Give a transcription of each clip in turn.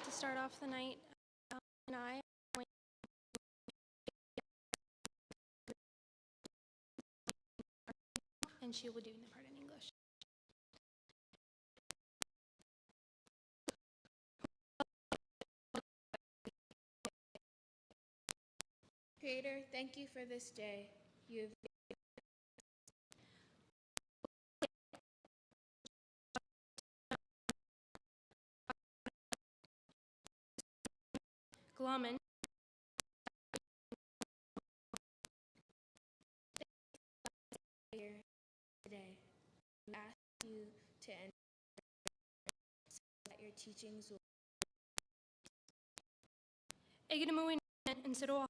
To start off the night, and I and she will do the part in English. Creator, thank you for this day. You've Glaman, here today. We ask you to end so that your teachings will Ignamuin and Sido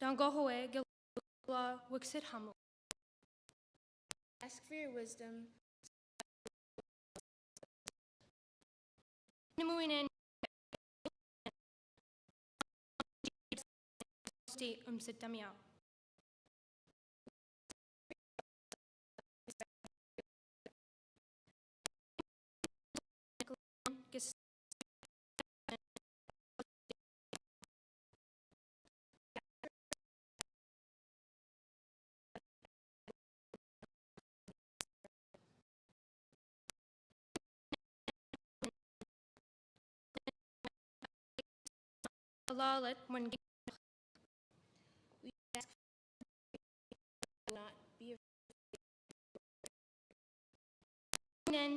Don't go away, Gilwa Wixit Hamu. ask for your wisdom. Ignamuin and State Sitamia. Lalit when We ask for not be Nen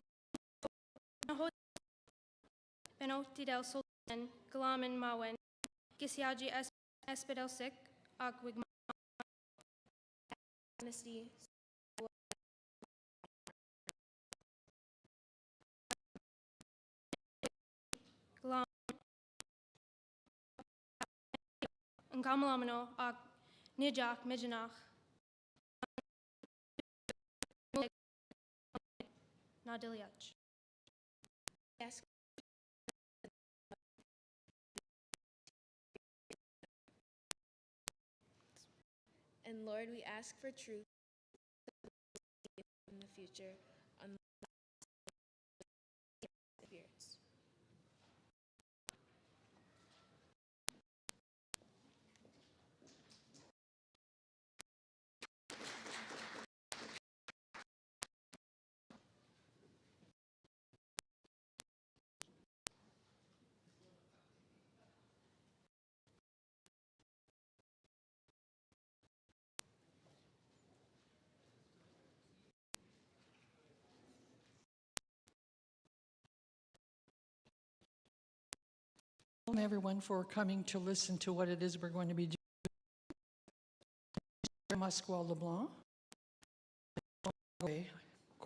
Benoti del Sultan, Galaman Mawen, Gisiaji Espedel Sik, Agwig honesty. Galam and Gamalamino, Ag Nijak, Mijanach, Nadiliach. Ask and Lord, we ask for truth in the future on spirits. Everyone for coming to listen to what it is we're going to be doing. Musqual LeBlanc,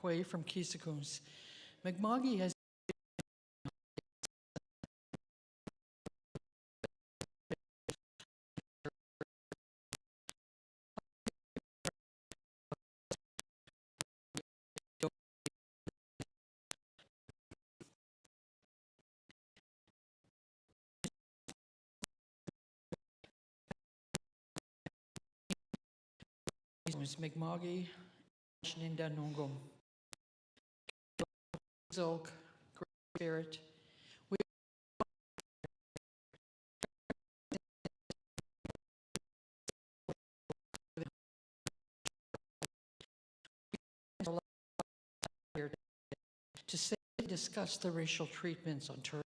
Quay from Keesakoons. McMoggy has McMoggy, Shinda Nongum. Zolk, Great Spirit. To say, discuss the racial treatments on Turkey.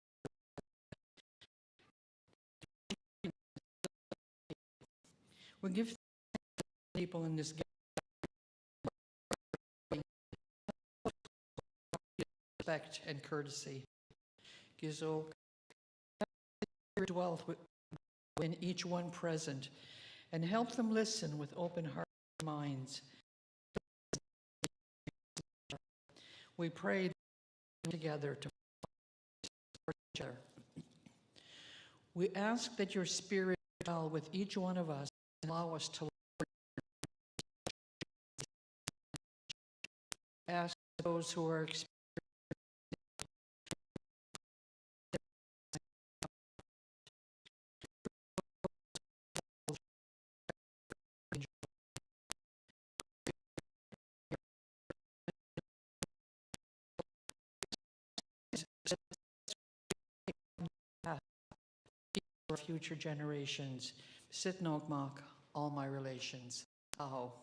We give people in this respect and courtesy. Gizo, dwell in each one present and help them listen with open hearts and minds. We pray together to support each other. We ask that your Spirit dwell with each one of us and allow us to ask those who are experiencing for future generations. Sit Nogmak, all my relations. Aho.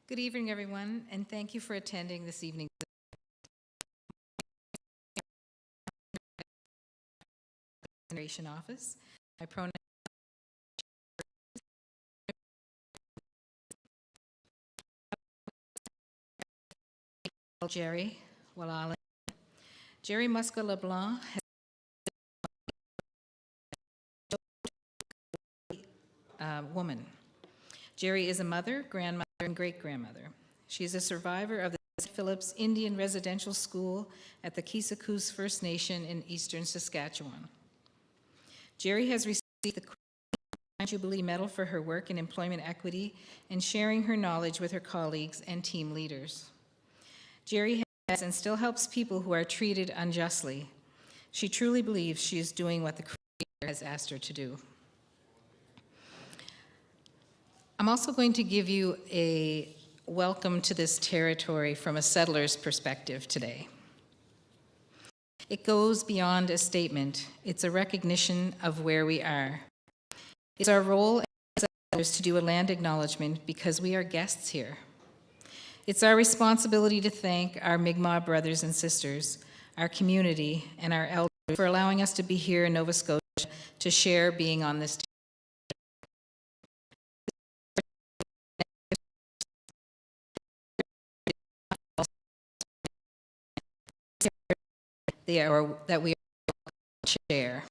Good evening, everyone, and thank you for attending this evening's Generation Office. My pronoun Jerry Walala. Jerry Musca LeBlanc has woman. Jerry is a mother, grandmother, and great-grandmother. She is a survivor of the St. Philip's Indian Residential School at the Kisakus First Nation in eastern Saskatchewan. Jerry has received the Jubilee Medal for her work in employment equity and sharing her knowledge with her colleagues and team leaders. Jerry has and still helps people who are treated unjustly. She truly believes she is doing what the Creator has asked her to do. I'm also going to give you a welcome to this territory from a settler's perspective today. It goes beyond a statement. It's a recognition of where we are. It's our role as settlers to do a land acknowledgement because we are guests here. It's our responsibility to thank our Mi'kmaq brothers and sisters, our community, and our elders for allowing us to be here in Nova Scotia to share being on this that we share.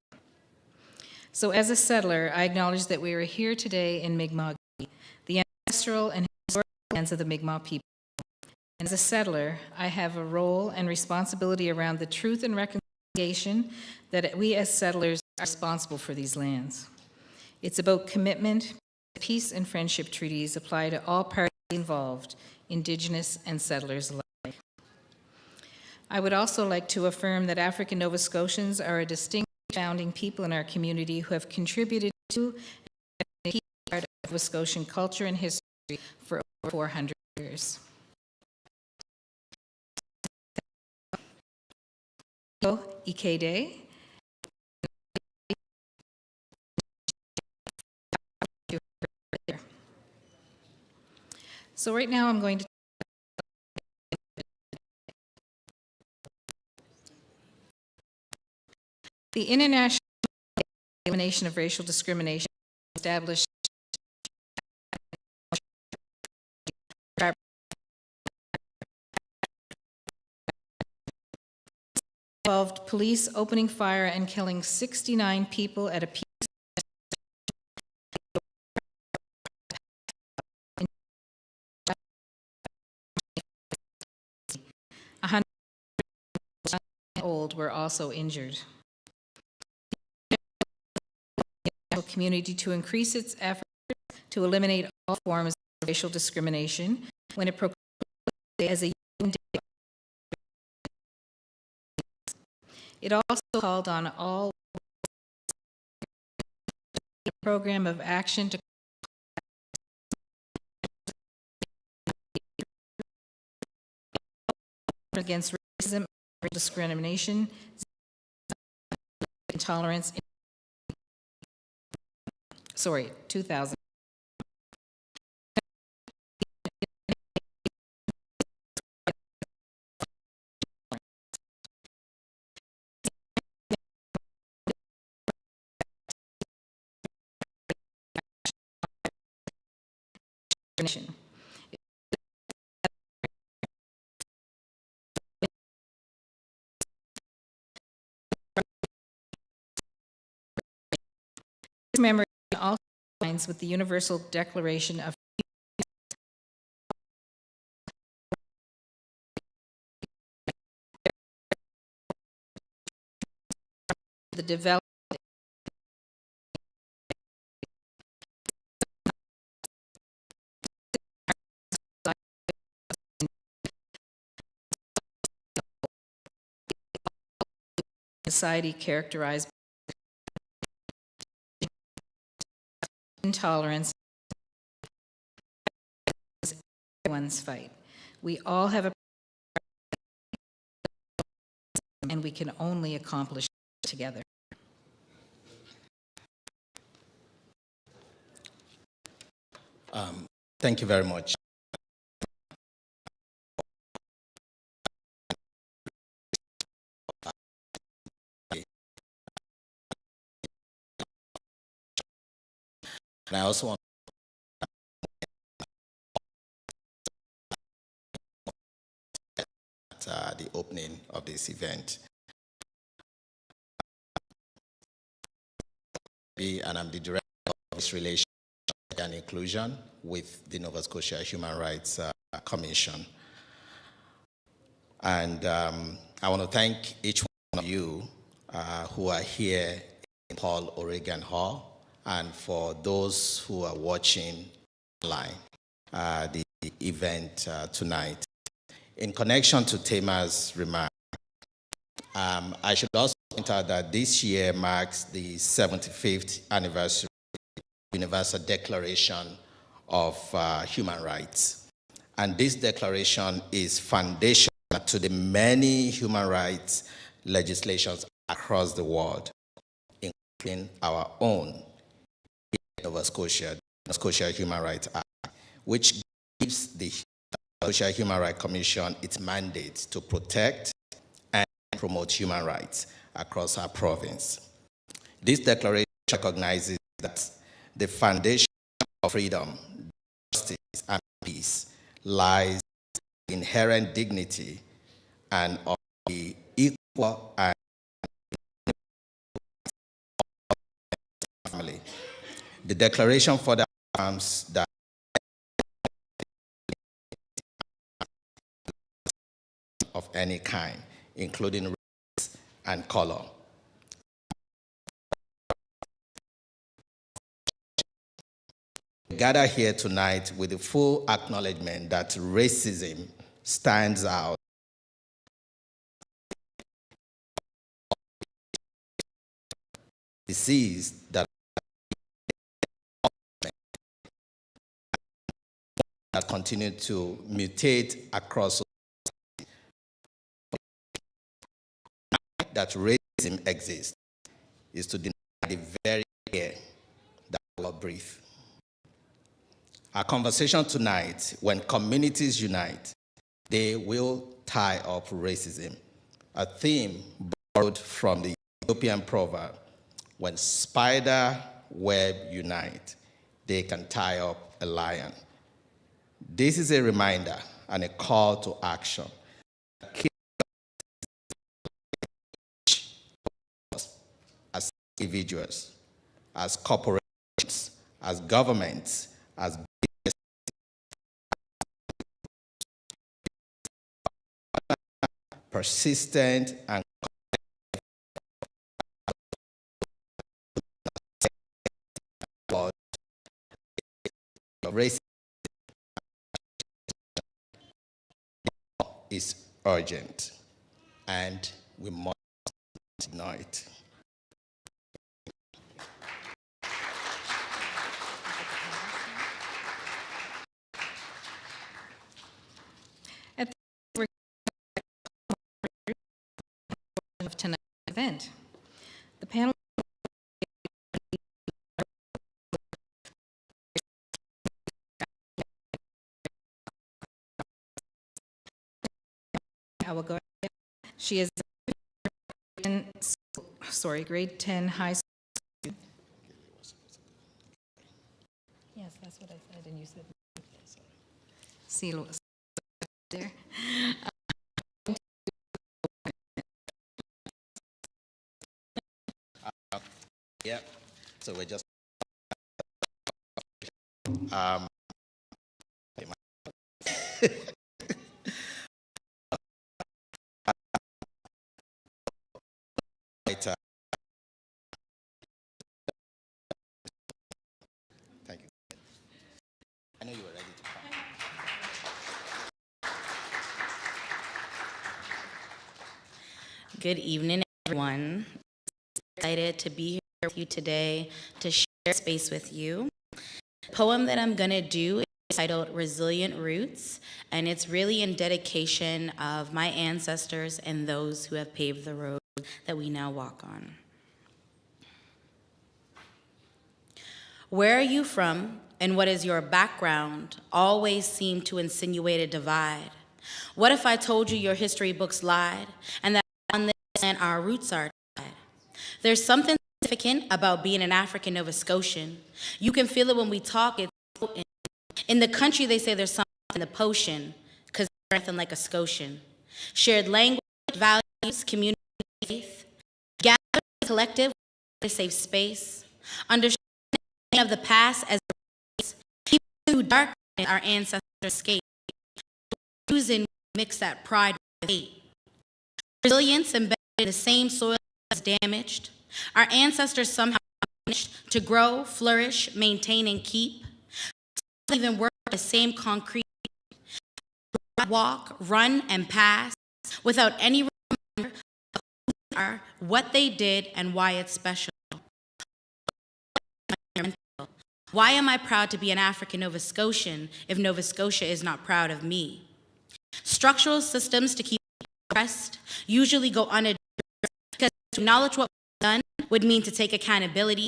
So as a settler, I acknowledge that we are here today in Mi'kmaq, the ancestral and historical lands of the Mi'kmaq people. And as a settler, I have a role and responsibility around the truth and reconciliation that we as settlers are responsible for these lands. It's about commitment. Peace and friendship treaties apply to all parties involved, Indigenous and settlers alike. I would also like to affirm that African Nova Scotians are a distinct founding people in our community who have contributed to and key part of Nova Scotian culture and history for over 400 years. Ikede. So right now I'm going to the International Elimination of Racial Discrimination established involved police opening fire and killing 69 people at a peace old were also injured. The community to increase its efforts to eliminate all forms of racial discrimination when it proclaimed it as a young day. It also called on all program of action to against racism, discrimination, intolerance. 2000. discrimination. This commemoration also aligns with the Universal Declaration of the development society characterized by intolerance. Everyone's fight. We all have a and we can only accomplish it together. Thank you very much. And I also want the opening of this event. And I'm the director of this relation and inclusion with the Nova Scotia Human Rights Commission. And I want to thank each one of you who are here in Paul O'Regan Hall, and for those who are watching online the event tonight. In connection to Tema's remark, I should also point out that this year marks the 75th anniversary of the Universal Declaration of Human Rights. And this declaration is foundational to the many human rights legislations across the world, including our own Nova Scotia Human Rights Act, which gives the Nova Scotia Human Rights Commission its mandate to protect and promote human rights across our province. This declaration recognizes that the foundation of freedom, justice, and peace lies in the inherent dignity and of the equal and family. The declaration further affirms that of any kind, including race and color. We gather here tonight with the full acknowledgement that racism stands out disease that continue to mutate across that racism exists is to deny the very air that we all breathe. Our conversation tonight, when communities unite, they will tie up racism, a theme borrowed from the Ethiopian proverb, when spider web unite, they can tie up a lion. This is a reminder and a call to action. As individuals, as corporations, as governments, as businesses, persistent and racism is urgent, and we must ignore it. At the of tonight's event, the panel I will go ahead. She is grade 10 high school student. Yes, that's what I said, and you said See there. Yep. So we're just um, right, thank you. I know you were ready to come. Good evening, everyone. Excited to be here with you today to share space with you. The poem that I'm going to do is titled Resilient Roots, and it's really in dedication of my ancestors and those who have paved the road that we now walk on. Where are you from, and what is your background? Always seem to insinuate a divide. What if I told you your history books lied, and that on this land our roots are tied? There's something significant about being an African Nova Scotian. You can feel it when we talk. It's potent. In the country, they say there's something in the potion, because there's nothing like a Scotian. Shared language, values, community, faith, gathered collective, a safe space, understanding of the past as keeping through darkness our ancestors escaped, using mix that pride with hate. Resilience embedded in the same soil as damaged. Our ancestors somehow managed to grow, flourish, maintain, and keep. Some even work the same concrete, walk, run, and pass without any reminder of who they are, what they did, and why it's special. Why am I proud to be an African Nova Scotian if Nova Scotia is not proud of me? Structural systems to keep oppressed usually go unaddressed because to acknowledge what we've done would mean to take accountability.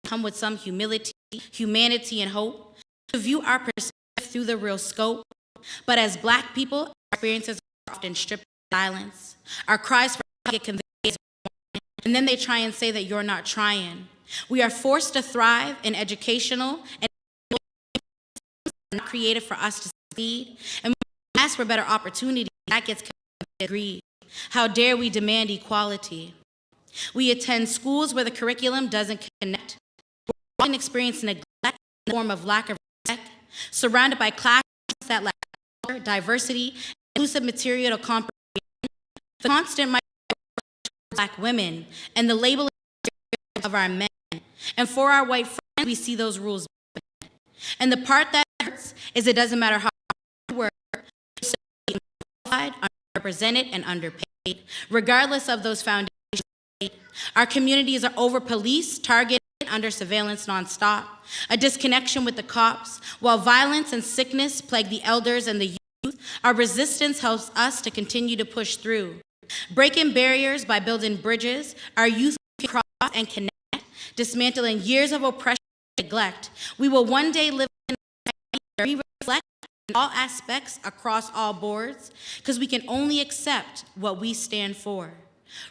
Come with some humility, humanity, and hope to view our perspective through the real scope. But as Black people, our experiences are often stripped of silence. Our cries for help get conveyed as one, and then they try and say that you're not trying. We are forced to thrive in educational and not created for us to succeed, and we ask for better opportunity. That gets agreed. How dare we demand equality? We attend schools where the curriculum doesn't connect. We're often experiencing neglect in the form of lack of respect, surrounded by classrooms that lack culture, diversity, inclusive material to comprehend. The constant migration of Black women and the labeling of our men. And for our white friends, we see those rules. And the part that hurts is it doesn't matter how hard we work, we're qualified, underrepresented, and underpaid, regardless of those foundations. Our communities are over-policed, targeted, under surveillance nonstop, a disconnection with the cops. While violence and sickness plague the elders and the youth, our resistance helps us to continue to push through. Breaking barriers by building bridges, our youth can cross and connect, dismantling years of oppression and neglect. We will one day live in a society where we reflect in all aspects across all boards, because we can only accept what we stand for.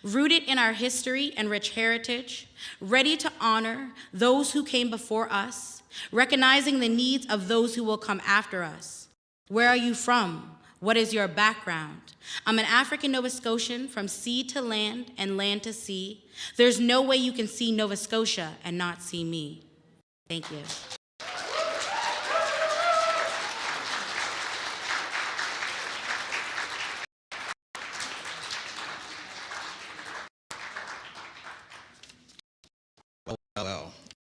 Rooted in our history and rich heritage, ready to honor those who came before us, recognizing the needs of those who will come after us. Where are you from? What is your background? I'm an African Nova Scotian from sea to land and land to sea. There's no way you can see Nova Scotia and not see me. Thank you.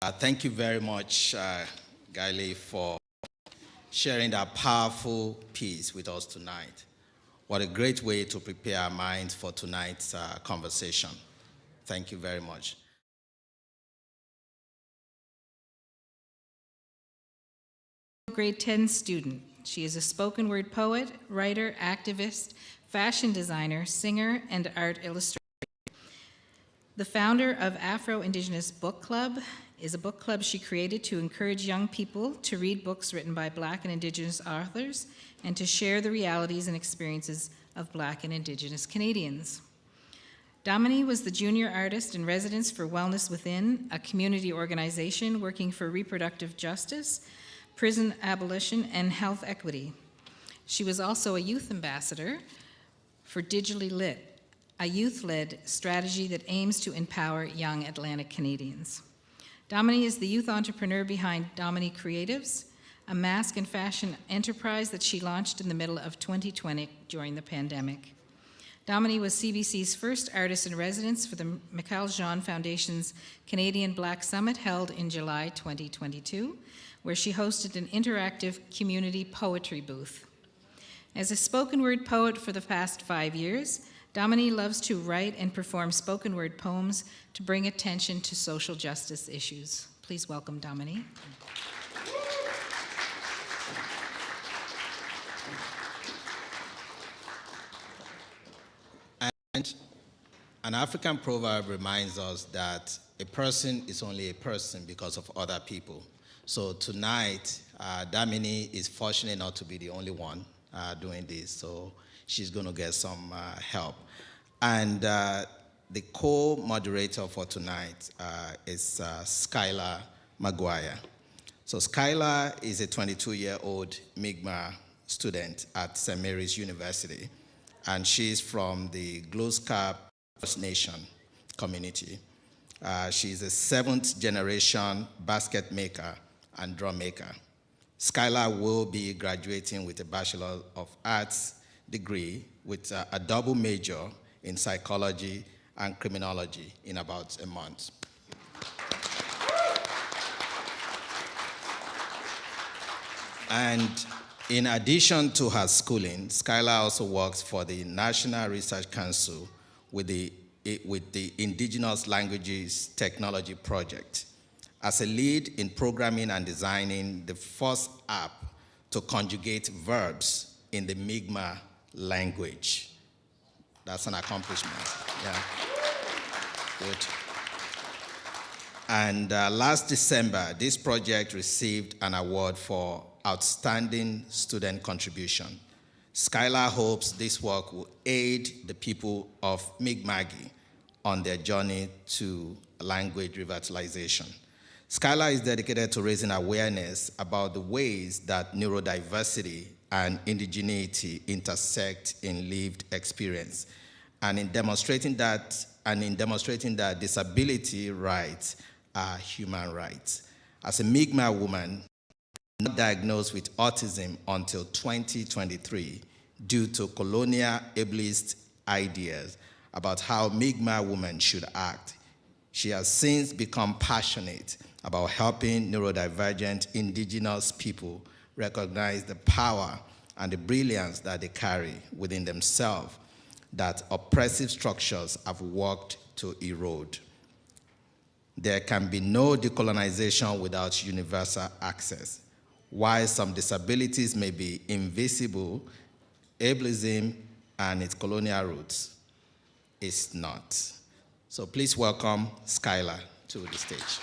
Well, thank you very much, Gaile, for sharing that powerful piece with us tonight. What a great way to prepare our minds for tonight's conversation. Thank you very much. Grade 10 student. She is a spoken word poet, writer, activist, fashion designer, singer, and art illustrator. The founder of Afro-Indigenous Book Club is a book club she created to encourage young people to read books written by Black and Indigenous authors and to share the realities and experiences of Black and Indigenous Canadians. Dominique was the junior artist in residence for Wellness Within, a community organization working for reproductive justice, prison abolition, and health equity. She was also a youth ambassador for Digitally Lit, a youth-led strategy that aims to empower young Atlantic Canadians. Dominique is the youth entrepreneur behind Dominique Creatives, a mask and fashion enterprise that she launched in the middle of 2020 during the pandemic. Dominique was CBC's first artist in residence for the Michael Jean Foundation's Canadian Black Summit held in July 2022, where she hosted an interactive community poetry booth. As a spoken word poet for the past 5 years, Dominique loves to write and perform spoken word poems to bring attention to social justice issues. Please welcome Dominique. And an African proverb reminds us that a person is only a person because of other people. So tonight, Damini is fortunate not to be the only one doing this, so she's going to get some help. And the co-moderator for tonight is Skylar Maguire. So Skylar is a 22-year-old Mi'kmaq student at St. Mary's University, and she's from the Gloucester First Nation community. She's a 7th generation basket maker and drum maker. Skylar will be graduating with a Bachelor of Arts degree with a double major in psychology and criminology in about a month. And in addition to her schooling, Skylar also works for the National Research Council with the Indigenous Languages Technology Project as a lead in programming and designing the first app to conjugate verbs in the Mi'kmaq language. That's an accomplishment. Yeah. Good. And last December, this project received an award for Outstanding Student Contribution. Skylar hopes this work will aid the people of Mi'kmaq on their journey to language revitalization. Skylar is dedicated to raising awareness about the ways that neurodiversity and indigeneity intersect in lived experience, and in demonstrating that disability rights are human rights. As a Mi'kmaq woman, not diagnosed with autism until 2023 due to colonial ableist ideas about how Mi'kmaq women should act, she has since become passionate about helping neurodivergent indigenous people recognize the power and the brilliance that they carry within themselves that oppressive structures have worked to erode. There can be no decolonization without universal access. While some disabilities may be invisible, ableism and its colonial roots is not. So please welcome Skylar to the stage.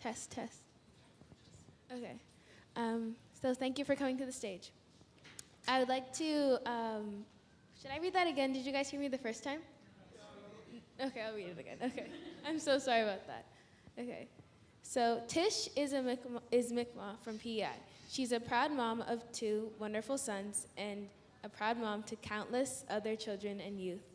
Test, test. Okay. So thank you for coming to the stage. I would like to, should I read that again? Did you guys hear me the first time? Okay, I'll read it again. Okay. I'm so sorry about that. Okay. So Tish is Mi'kmaq from PEI. She's a proud mom of 2 wonderful sons and a proud mom to countless other children and youth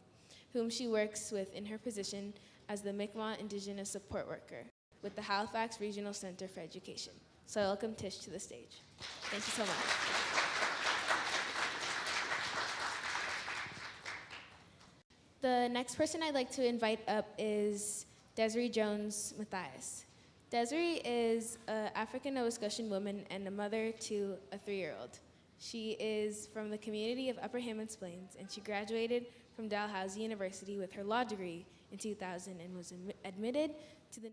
whom she works with in her position as the Mi'kmaq Indigenous Support Worker with the Halifax Regional Center for Education. So I welcome Tish to the stage. Thank you so much. The next person I'd like to invite up is Desiree Jones Matthias. Desiree is an African Nova Scotian woman and a mother to a 3-year-old. She is from the community of Upper Hammonds Plains, and she graduated from Dalhousie University with her law degree in 2000 and was admitted to the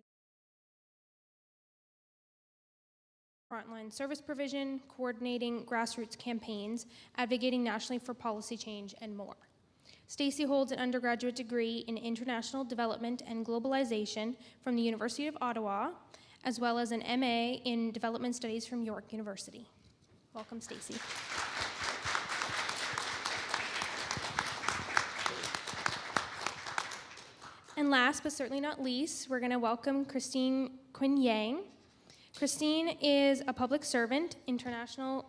Frontline service provision, coordinating grassroots campaigns, advocating nationally for policy change, and more. Stacy holds an undergraduate degree in international development and globalization from the University of Ottawa, as well as an MA in development studies from York University. Welcome, Stacy. And last but certainly not least, we're going to welcome Christine Quinn Yang. Christine is a public servant, international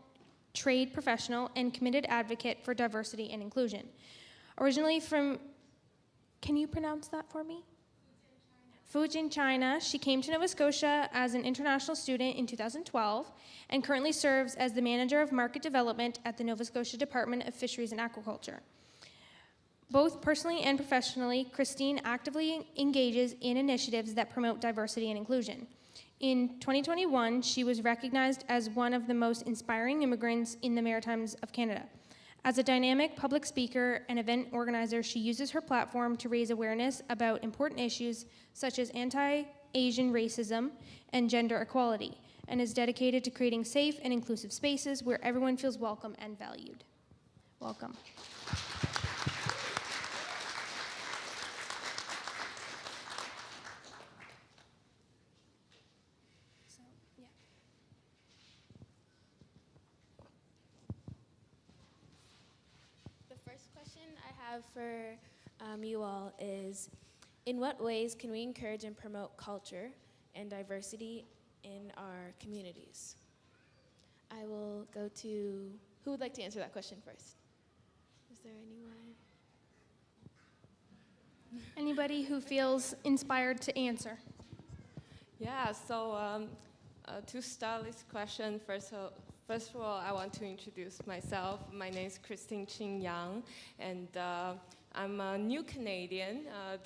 trade professional, and committed advocate for diversity and inclusion. Originally from, can you pronounce that for me? Fujian, China. She came to Nova Scotia as an international student in 2012 and currently serves as the Manager of Market Development at the Nova Scotia Department of Fisheries and Aquaculture. Both personally and professionally, Christine actively engages in initiatives that promote diversity and inclusion. In 2021, she was recognized as one of the most inspiring immigrants in the Maritimes of Canada. As a dynamic public speaker and event organizer, she uses her platform to raise awareness about important issues such as anti-Asian racism and gender equality, and is dedicated to creating safe and inclusive spaces where everyone feels welcome and valued. Welcome. For you all is, in what ways can we encourage and promote culture and diversity in our communities? I will go to, who would like to answer that question first? Is there anyone? Anybody who feels inspired to answer? Yeah, so to start this question, first of all, I want to introduce myself. My name is Christine Ching Yang, and I'm a new Canadian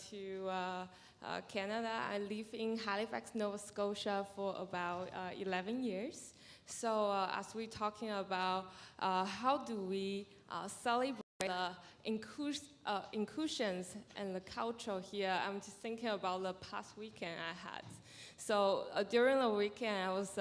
to Canada. I live in Halifax, Nova Scotia for about 11 years. So as we're talking about how do we celebrate the inclusions and the culture here, I'm just thinking about the past weekend I had. So during the weekend, I was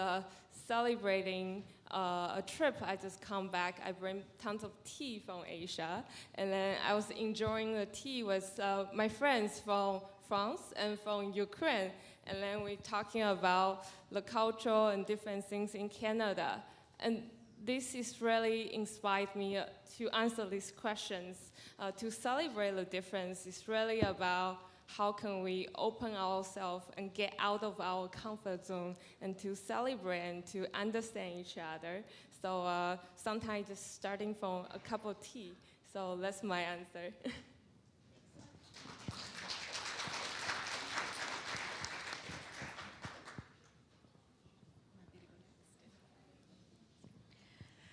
celebrating a trip. I just come back. I bring tons of tea from Asia, and then I was enjoying the tea with my friends from France and from Ukraine, and then we're talking about the culture and different things in Canada. And this is really inspired me to answer these questions. To celebrate the difference is really about how can we open ourselves and get out of our comfort zone and to celebrate and to understand each other. So sometimes just starting from a cup of tea. So that's my answer.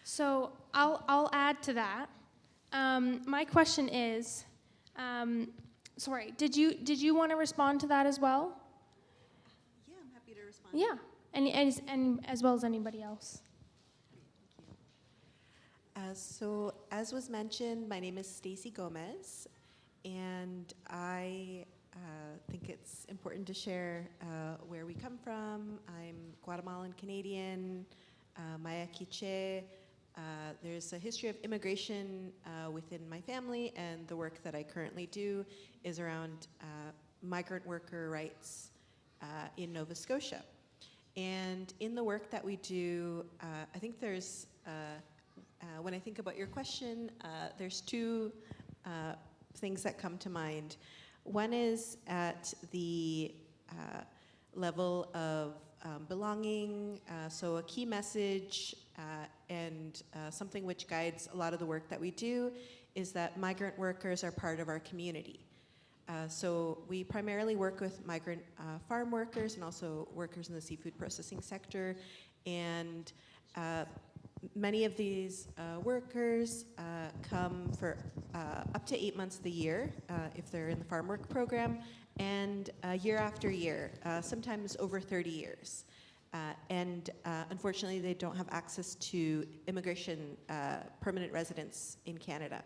So I'll add to that. My question is, sorry, did you want to respond to that as well? Yeah, I'm happy to respond. Yeah, and as well as anybody else. So as was mentioned, my name is Stacy Gomez, and I think it's important to share where we come from. I'm Guatemalan Canadian, Maya Quiche. There's a history of immigration within my family, and the work that I currently do is around migrant worker rights in Nova Scotia. And in the work that we do, I think there's, when I think about your question, there's two things that come to mind. One is at the level of belonging, so a key message and something which guides a lot of the work that we do is that migrant workers are part of our community. So we primarily work with migrant farm workers and also workers in the seafood processing sector. And Many of these workers come for up to 8 months of the year if they're in the farm work program, and year after year, sometimes over 30 years. And unfortunately, they don't have access to immigration permanent residence in Canada.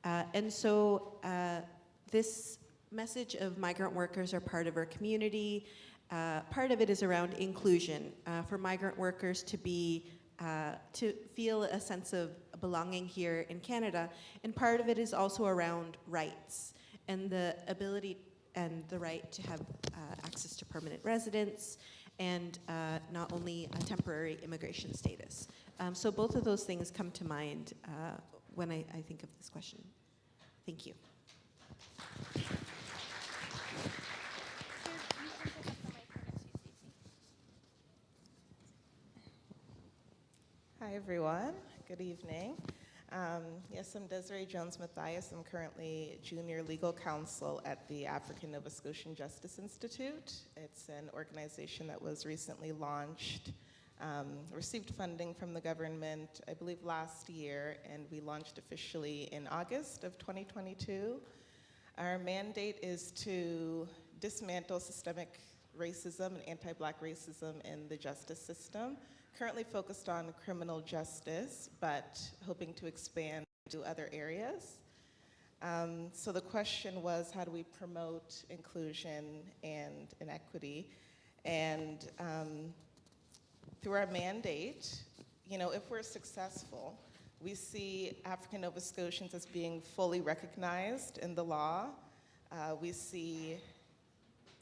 And so this message of migrant workers are part of our community. Part of it is around inclusion, for migrant workers to feel a sense of belonging here in Canada. And part of it is also around rights and the ability and the right to have access to permanent residence and not only a temporary immigration status. So both of those things come to mind when I think of this question. Thank you. Hi, everyone. Good evening. Yes, I'm Desiree Jones-Mathias. I'm currently junior legal counsel at the African Nova Scotian Justice Institute. It's an organization that was recently launched, received funding from the government, I believe last year, and we launched officially in August of 2022. Our mandate is to dismantle systemic racism and anti-Black racism in the justice system. Currently focused on criminal justice, but hoping to expand to other areas. So the question was, how do we promote inclusion and inequity? And through our mandate, if we're successful, we see African Nova Scotians as being fully recognized in the law. We see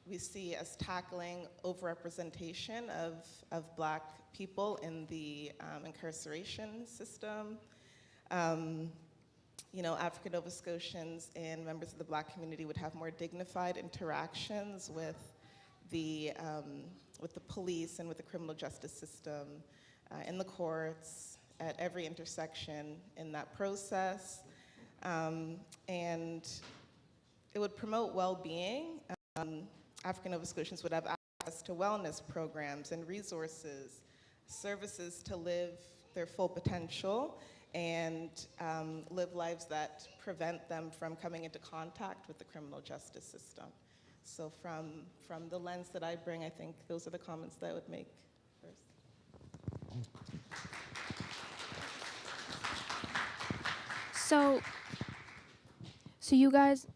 us tackling overrepresentation of Black people in the incarceration system. African Nova Scotians and members of the Black community would have more dignified interactions with the police and with the criminal justice system, in the courts, at every intersection in that process. And it would promote well-being. African Nova Scotians would have access to wellness programs and resources, services to live their full potential and live lives that prevent them from coming into contact with the criminal justice system. So from the lens that I bring, I think those are the comments that I would make first. So you guys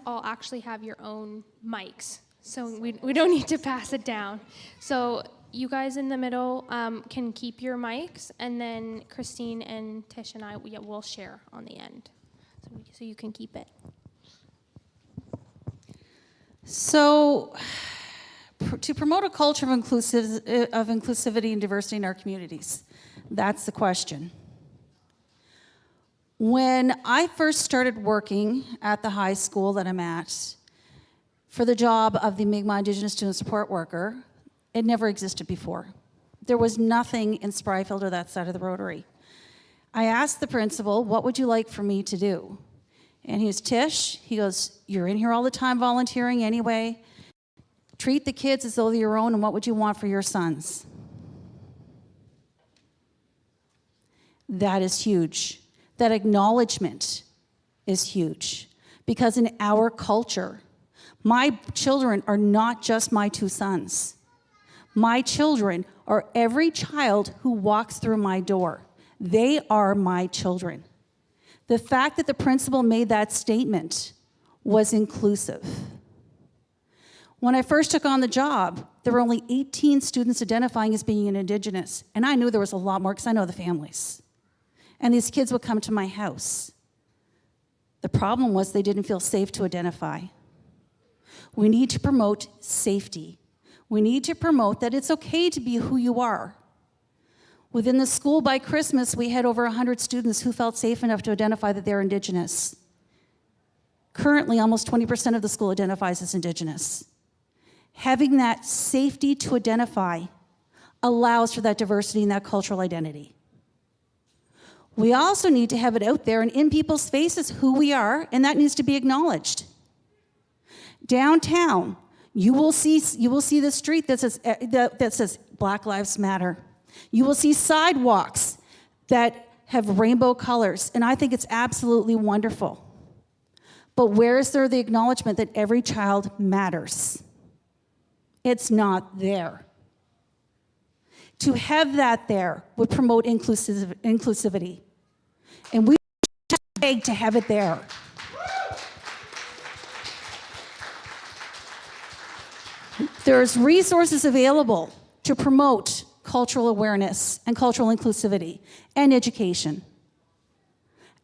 all actually have your own mics, so we don't need to pass it down. So you guys in the middle can keep your mics, and then Christine and Tish and I will share on the end, so you can keep it. So to promote a culture of inclusivity and diversity in our communities, that's the question. When I first started working at the high school that I'm at for the job of the Mi'kmaq Indigenous Student Support Worker, it never existed before. There was nothing in Spryfield or that side of the Rotary. I asked the principal, what would you like for me to do? And he goes, Tish, he goes, you're in here all the time volunteering anyway. Treat the kids as though they're your own, and what would you want for your sons? That is huge. That acknowledgement is huge, because in our culture, my children are not just my two sons. My children are every child who walks through my door. They are my children. The fact that the principal made that statement was inclusive. When I first took on the job, there were only 18 students identifying as being an Indigenous, and I knew there was a lot more because I know the families. And these kids would come to my house. The problem was they didn't feel safe to identify. We need to promote safety. We need to promote that it's okay to be who you are. Within the school by Christmas, we had over 100 students who felt safe enough to identify that they're Indigenous. Currently, almost 20% of the school identifies as Indigenous. Having that safety to identify allows for that diversity and that cultural identity. We also need to have it out there and in people's faces who we are, and that needs to be acknowledged. Downtown, you will see the street that says Black Lives Matter. You will see sidewalks that have rainbow colors, and I think it's absolutely wonderful. But where is there the acknowledgement that every child matters? It's not there. To have that there would promote inclusivity. And we beg to have it there. There's resources available to promote cultural awareness and cultural inclusivity and education.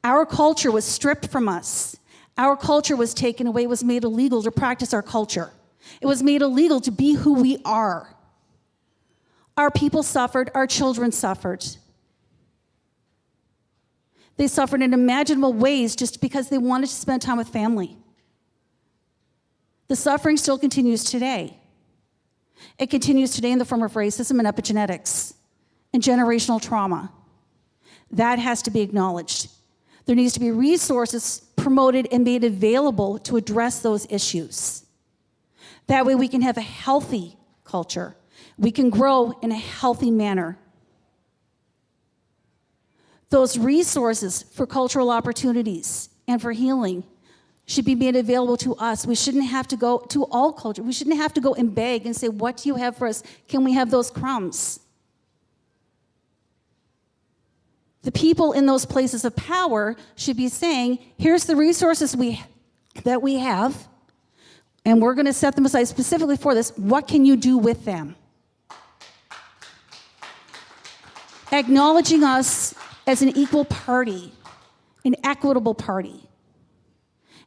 Our culture was stripped from us. Our culture was taken away. It was made illegal to practice our culture. It was made illegal to be who we are. Our people suffered, our children suffered. They suffered in unimaginable ways just because they wanted to spend time with family. The suffering still continues today. It continues today in the form of racism and epigenetics and generational trauma. That has to be acknowledged. There needs to be resources promoted and made available to address those issues. That way we can have a healthy culture. We can grow in a healthy manner. Those resources for cultural opportunities and for healing should be made available to us. We shouldn't have to go to all culture. We shouldn't have to go and beg and say, what do you have for us? Can we have those crumbs? The people in those places of power should be saying, here's the resources that we have, and we're going to set them aside specifically for this. What can you do with them? Acknowledging us as an equal party, an equitable party,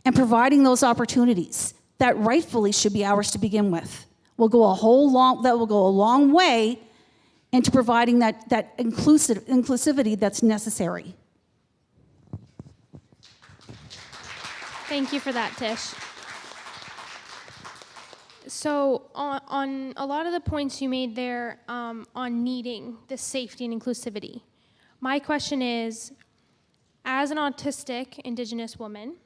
and providing those opportunities that rightfully should be ours to begin with will go a long way into providing that inclusivity that's necessary. Thank you for that, Tish. So on a lot of the points you made there on needing this safety and inclusivity, my question is, as an autistic Indigenous woman,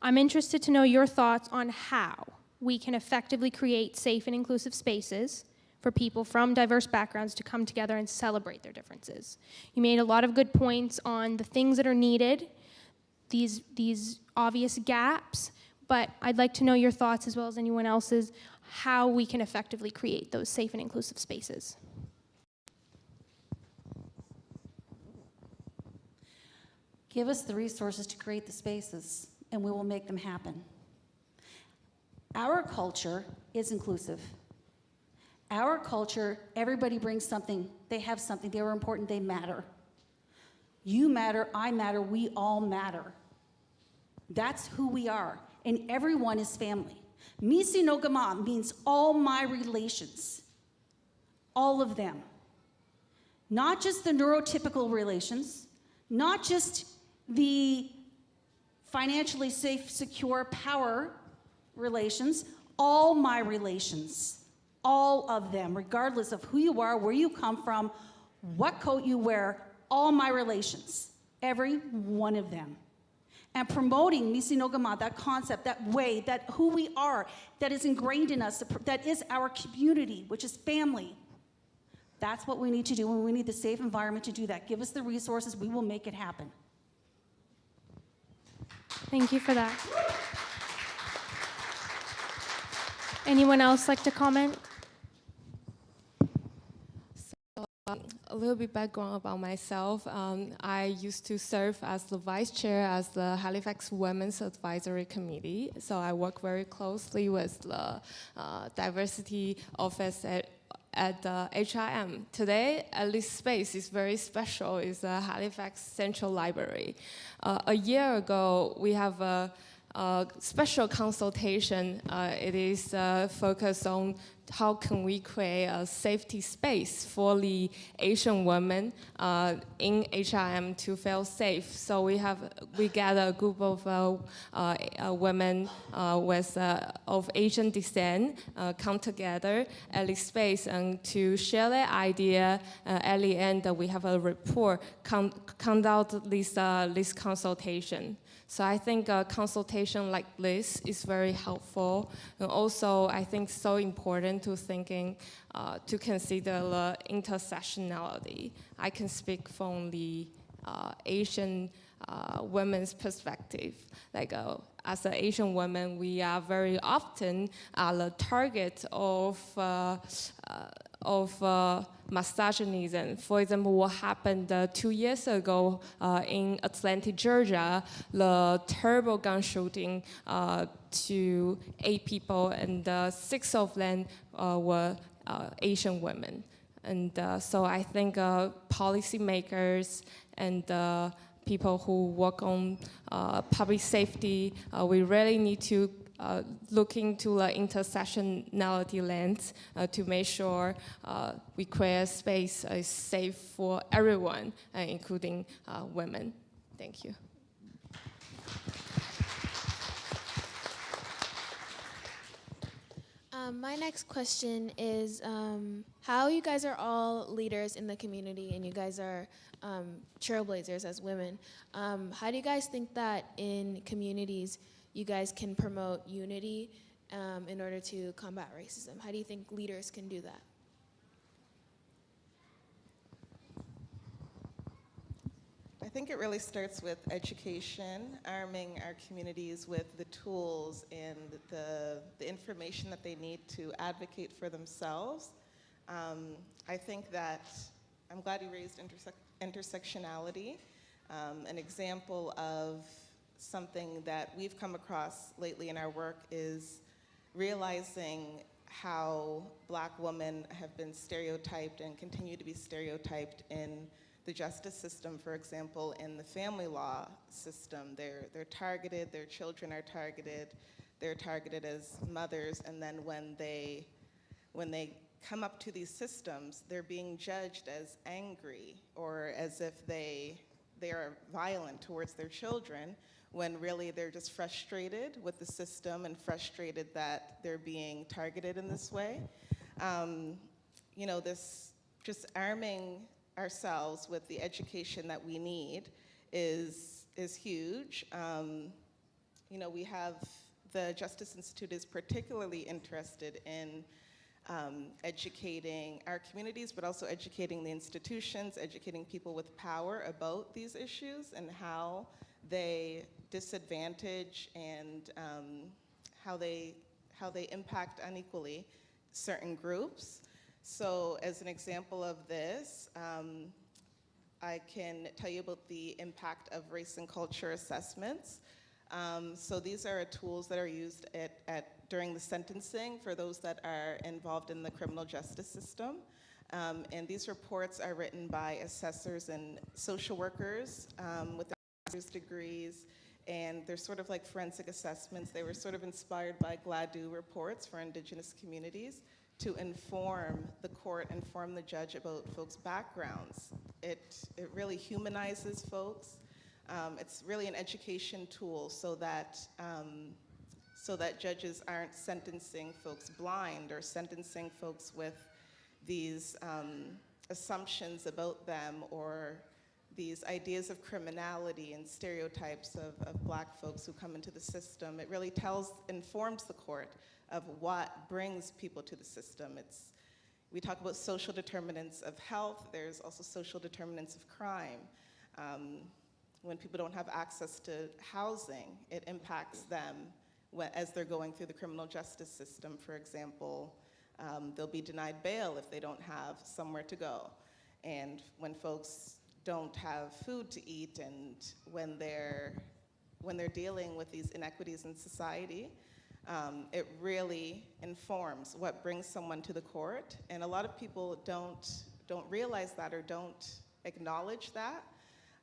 I'm interested to know your thoughts on how we can effectively create safe and inclusive spaces for people from diverse backgrounds to come together and celebrate their differences. You made a lot of good points on the things that are needed, these obvious gaps, but I'd like to know your thoughts as well as anyone else's, how we can effectively create those safe and inclusive spaces. Give us the resources to create the spaces, and we will make them happen. Our culture is inclusive. Our culture, everybody brings something, they have something, they are important, they matter. You matter, I matter, we all matter. That's who we are, and everyone is family. Misi no Gama means all my relations, all of them. Not just the neurotypical relations, not just the financially safe, secure, power relations, all my relations, all of them, regardless of who you are, where you come from, what coat you wear, all my relations, every one of them. And promoting Misi no Gama, that concept, that way, that who we are, that is ingrained in us, that is our community, which is family. That's what we need to do, and we need the safe environment to do that. Give us the resources, we will make it happen. Thank you for that. Anyone else like to comment? A little bit background about myself. I used to serve as the vice chair as the Halifax Women's Advisory Committee. So I work very closely with the diversity office at the HIM. Today, at this space is very special. It's the Halifax Central Library. A year ago, we have a special consultation. It is focused on how can we create a safety space for the Asian women in HIM to feel safe. So we gather a group of women of Asian descent come together at this space and to share their idea. At the end, we have a report conduct this consultation. So I think a consultation like this is very helpful. And also, I think so important trying to thinking to consider the intersectionality. I can speak from the Asian women's perspective. Like as an Asian woman, we are very often the target of misogynism. For example, what happened 2 years ago in Atlanta, Georgia, the terrible gun shooting to 8 people, and 6 of them were Asian women. And so I think policymakers and people who work on public safety, we really need to look into the intersectionality lens to make sure we create a space safe for everyone, including women. Thank you. My next question is how you guys are all leaders in the community and you guys are trailblazers as women. How do you guys think that in communities you guys can promote unity in order to combat racism? How do you think leaders can do that? I think it really starts with education, arming our communities with the tools and the information that they need to advocate for themselves. I think that, I'm glad you raised intersectionality. An example of something that we've come across lately in our work is realizing how Black women have been stereotyped and continue to be stereotyped in the justice system. For example, in the family law system, they're targeted, their children are targeted, they're targeted as mothers, and then when they come up to these systems, they're being judged as angry or as if they are violent towards their children, when really they're just frustrated with the system and frustrated that they're being targeted in this way. You know, this just arming ourselves with the education that we need is huge. You know, we have, the Justice Institute is particularly interested in educating our communities, but also educating the institutions, educating people with power about these issues and how they disadvantage and how they impact unequally certain groups. So as an example of this, I can tell you about the impact of race and culture assessments. So these are tools that are used during the sentencing for those that are involved in the criminal justice system. And these reports are written by assessors and social workers with master's degrees, and they're sort of like forensic assessments. They were sort of inspired by GLADU reports for Indigenous communities to inform the court, inform the judge about folks' backgrounds. It really humanizes folks. It's really an education tool so that judges aren't sentencing folks blind or sentencing folks with these assumptions about them or these ideas of criminality and stereotypes of Black folks who come into the system. It really informs the court of what brings people to the system. We talk about social determinants of health. There's also social determinants of crime. When people don't have access to housing, it impacts them as they're going through the criminal justice system. For example, they'll be denied bail if they don't have somewhere to go. And when folks don't have food to eat, and when they're dealing with these inequities in society, it really informs what brings someone to the court. And a lot of people don't realize that or don't acknowledge that.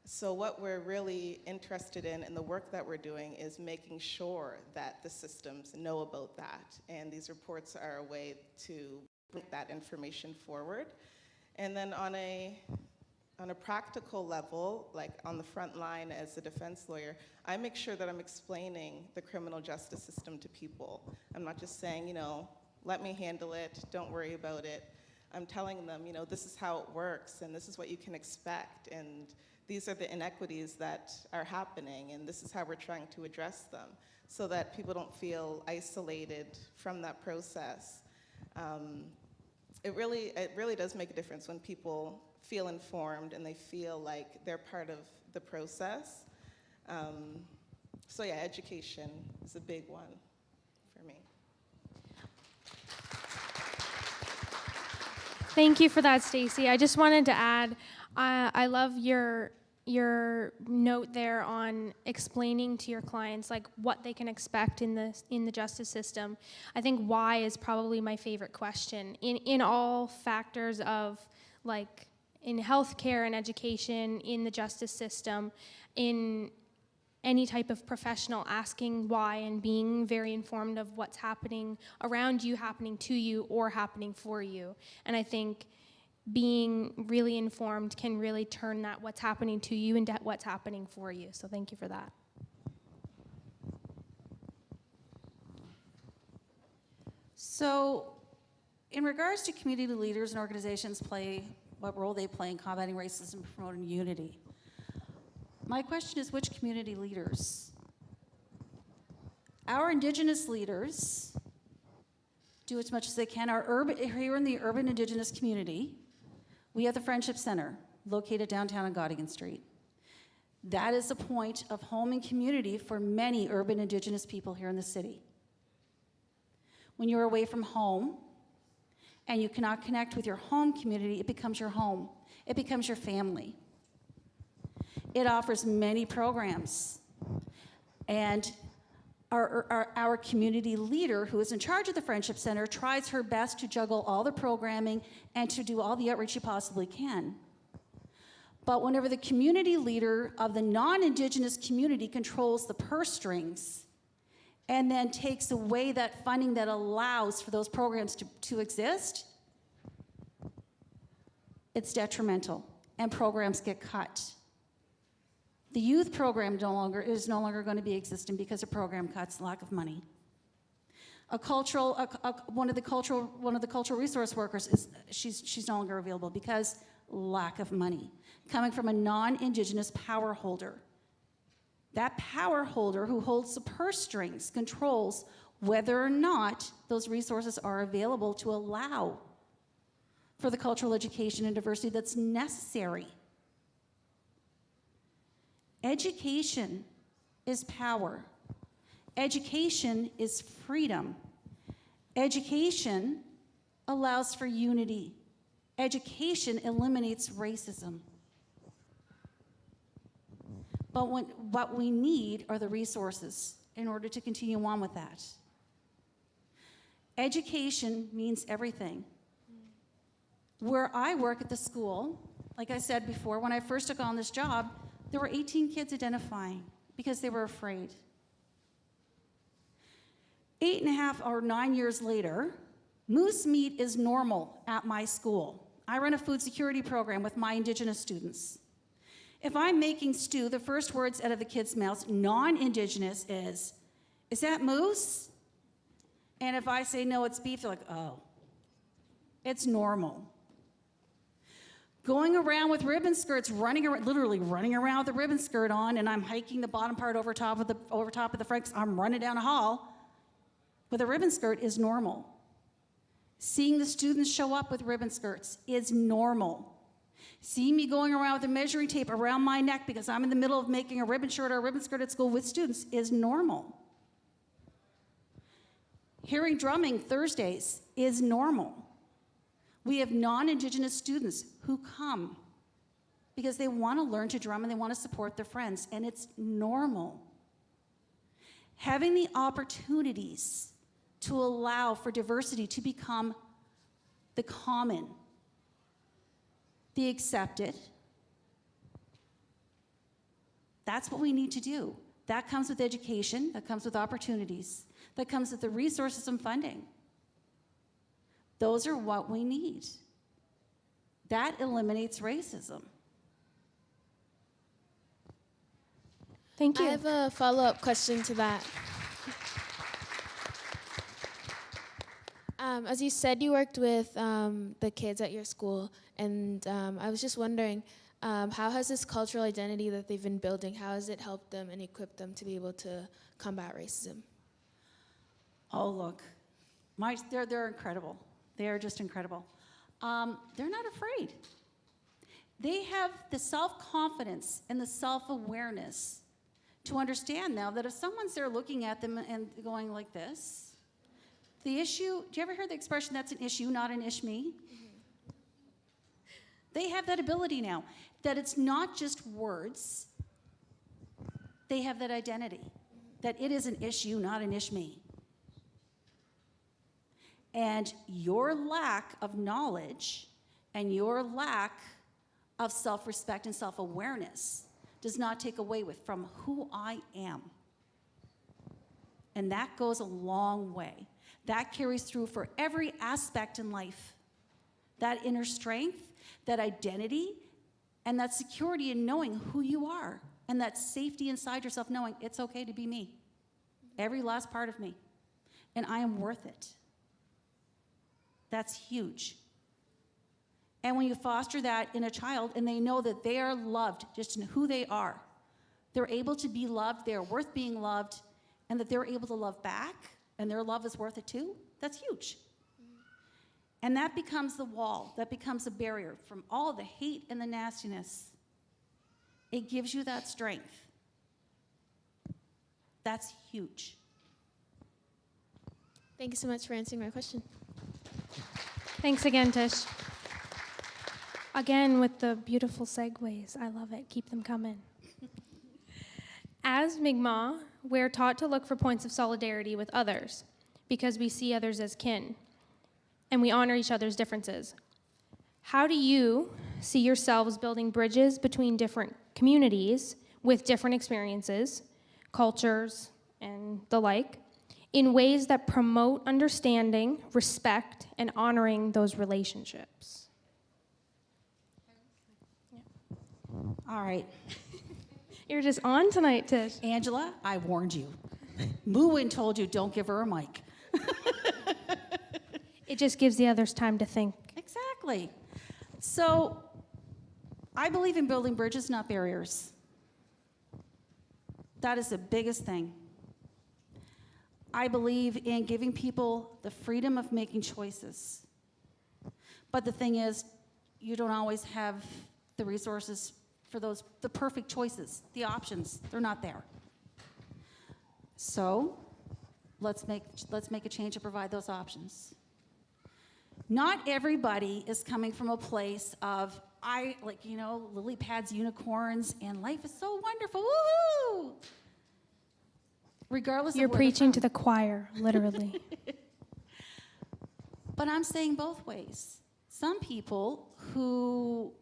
So what we're really interested in the work that we're doing is making sure that the systems know about that. And these reports are a way to bring that information forward. And then on a practical level, like on the front line as a defense lawyer, I make sure that I'm explaining the criminal justice system to people. I'm not just saying, you know, let me handle it, don't worry about it. I'm telling them, you know, this is how it works and this is what you can expect, and these are the inequities that are happening, and this is how we're trying to address them so that people don't feel isolated from that process. It really does make a difference when people feel informed and they feel like they're part of the process. So yeah, education is a big one for me. Thank you for that, Stacy. I just wanted to add, I love your note there on explaining to your clients like what they can expect in the justice system. I think why is probably my favorite question in all factors of, like, in healthcare and education, in the justice system, in any type of professional, asking why and being very informed of what's happening around you, happening to you, or happening for you. And I think being really informed can really turn that what's happening to you into what's happening for you. So thank you for that. So, in regards to community leaders and organizations what role they play in combating racism and promoting unity, my question is, which community leaders? Our Indigenous leaders do as much as they can. Here in the urban Indigenous community, we have the Friendship Center located downtown on Gottingen Street. That is a point of home and community for many urban Indigenous people here in the city. When you're away from home and you cannot connect with your home community, it becomes your home. It becomes your family. It offers many programs. And our community leader, who is in charge of the Friendship Center, tries her best to juggle all the programming and to do all the outreach she possibly can. But whenever the community leader of the non-Indigenous community controls the purse strings and then takes away that funding that allows for those programs to exist, it's detrimental, and programs get cut. The youth program is no longer going to be existing because of program cuts, lack of money. One of the cultural resource workers she's no longer available because lack of money, coming from a non-Indigenous power holder. That power holder who holds the purse strings controls whether or not those resources are available to allow for the cultural education and diversity that's necessary. Education is power. Education is freedom. Education allows for unity. Education eliminates racism. But what we need are the resources in order to continue on with that. Education means everything. Where I work at the school, like I said before, when I first took on this job, there were 18 kids identifying because they were afraid. 8.5 or 9 years later, moose meat is normal at my school. I run a food security program with my Indigenous students. If I'm making stew, the first words out of the kids' mouths, non-Indigenous, is that moose? And if I say, no, it's beef, they're like, oh. It's normal. Going around with ribbon skirts, literally running around with a ribbon skirt on, and I'm hiking the bottom part over top of the front, I'm running down a hall with a ribbon skirt is normal. Seeing the students show up with ribbon skirts is normal. Seeing me going around with a measuring tape around my neck because I'm in the middle of making a ribbon shirt or a ribbon skirt at school with students is normal. Hearing drumming Thursdays is normal. We have non-Indigenous students who come because they want to learn to drum and they want to support their friends, and it's normal. Having the opportunities to allow for diversity to become the common, the accepted, that's what we need to do. That comes with education, that comes with opportunities, that comes with the resources and funding. Those are what we need. That eliminates racism. Thank you. I have a follow-up question to that. As you said, you worked with the kids at your school, and I was just wondering, how has this cultural identity that they've been building, how has it helped them and equipped them to be able to combat racism? Oh, look, they're incredible. They are just incredible. They're not afraid. They have the self-confidence and the self-awareness to understand now that if someone's there looking at them and going like this, the issue, do you ever hear the expression, that's an issue, not an ish-me? They have that ability now, that it's not just words. They have that identity, that it is an issue, not an ish-me. And your lack of knowledge and your lack of self-respect and self-awareness does not take away from who I am. And that goes a long way. That carries through for every aspect in life. That inner strength, that identity, and that security in knowing who you are, and that safety inside yourself knowing it's okay to be me. Every last part of me. And I am worth it. That's huge. And when you foster that in a child and they know that they are loved just in who they are, they're able to be loved, they're worth being loved, and that they're able to love back, and their love is worth it too, that's huge. And that becomes the wall, that becomes a barrier from all the hate and the nastiness. It gives you that strength. That's huge. Thank you so much for answering my question. Thanks again, Tish. Again, with the beautiful segues. I love it. Keep them coming. As Mi'kmaq, we're taught to look for points of solidarity with others because we see others as kin, and we honor each other's differences. How do you see yourselves building bridges between different communities with different experiences, cultures, and the like, in ways that promote understanding, respect, and honoring those relationships? All right. You're just on tonight, Tish. Angela, I warned you. Mooin told you don't give her a mic. It just gives the others time to think. Exactly. So I believe in building bridges, not barriers. That is the biggest thing. I believe in giving people the freedom of making choices. But the thing is, you don't always have the resources for the perfect choices, the options. They're not there. So let's make a change to provide those options. Not everybody is coming from a place of, lily pads, unicorns, and life is so wonderful, woohoo! Regardless You're of where preaching to they're the choir, literally. But I'm saying both ways. Some people who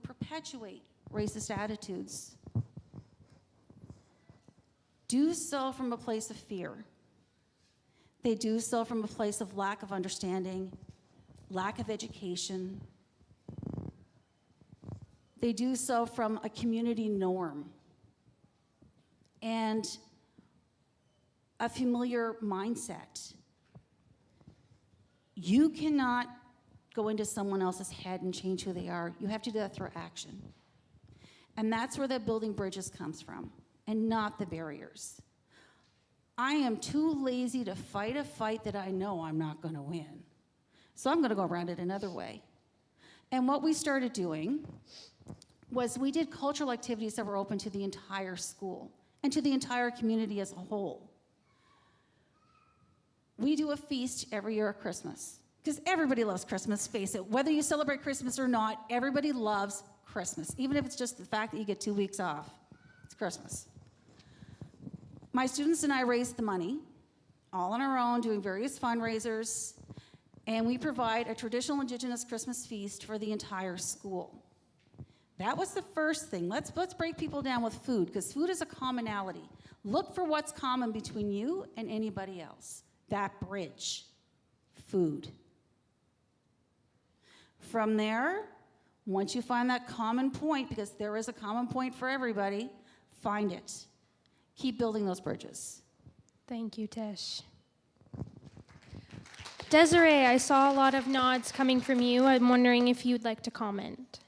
perpetuate racist attitudes do so from a place of fear. They do so from a place of lack of understanding, lack of education. They do so from a community norm and a familiar mindset. You cannot go into someone else's head and change who they are. You have to do that through action. And that's where that building bridges comes from, and not the barriers. I am too lazy to fight a fight that I know I'm not going to win. So I'm going to go around it another way. And what we started doing was we did cultural activities that were open to the entire school and to the entire community as a whole. We do a feast every year at Christmas, because everybody loves Christmas, face it. Whether you celebrate Christmas or not, everybody loves Christmas, even if it's just the fact that you get 2 weeks off. It's Christmas. My students and I raised the money, all on our own, doing various fundraisers, and we provide a traditional Indigenous Christmas feast for the entire school. That was the first thing. Let's break people down with food, because food is a commonality. Look for what's common between you and anybody else. That bridge, food. From there, once you find that common point, because there is a common point for everybody, find it. Keep building those bridges. Thank you, Tish. Desiree, I saw a lot of nods coming from you. I'm wondering if you'd like to comment.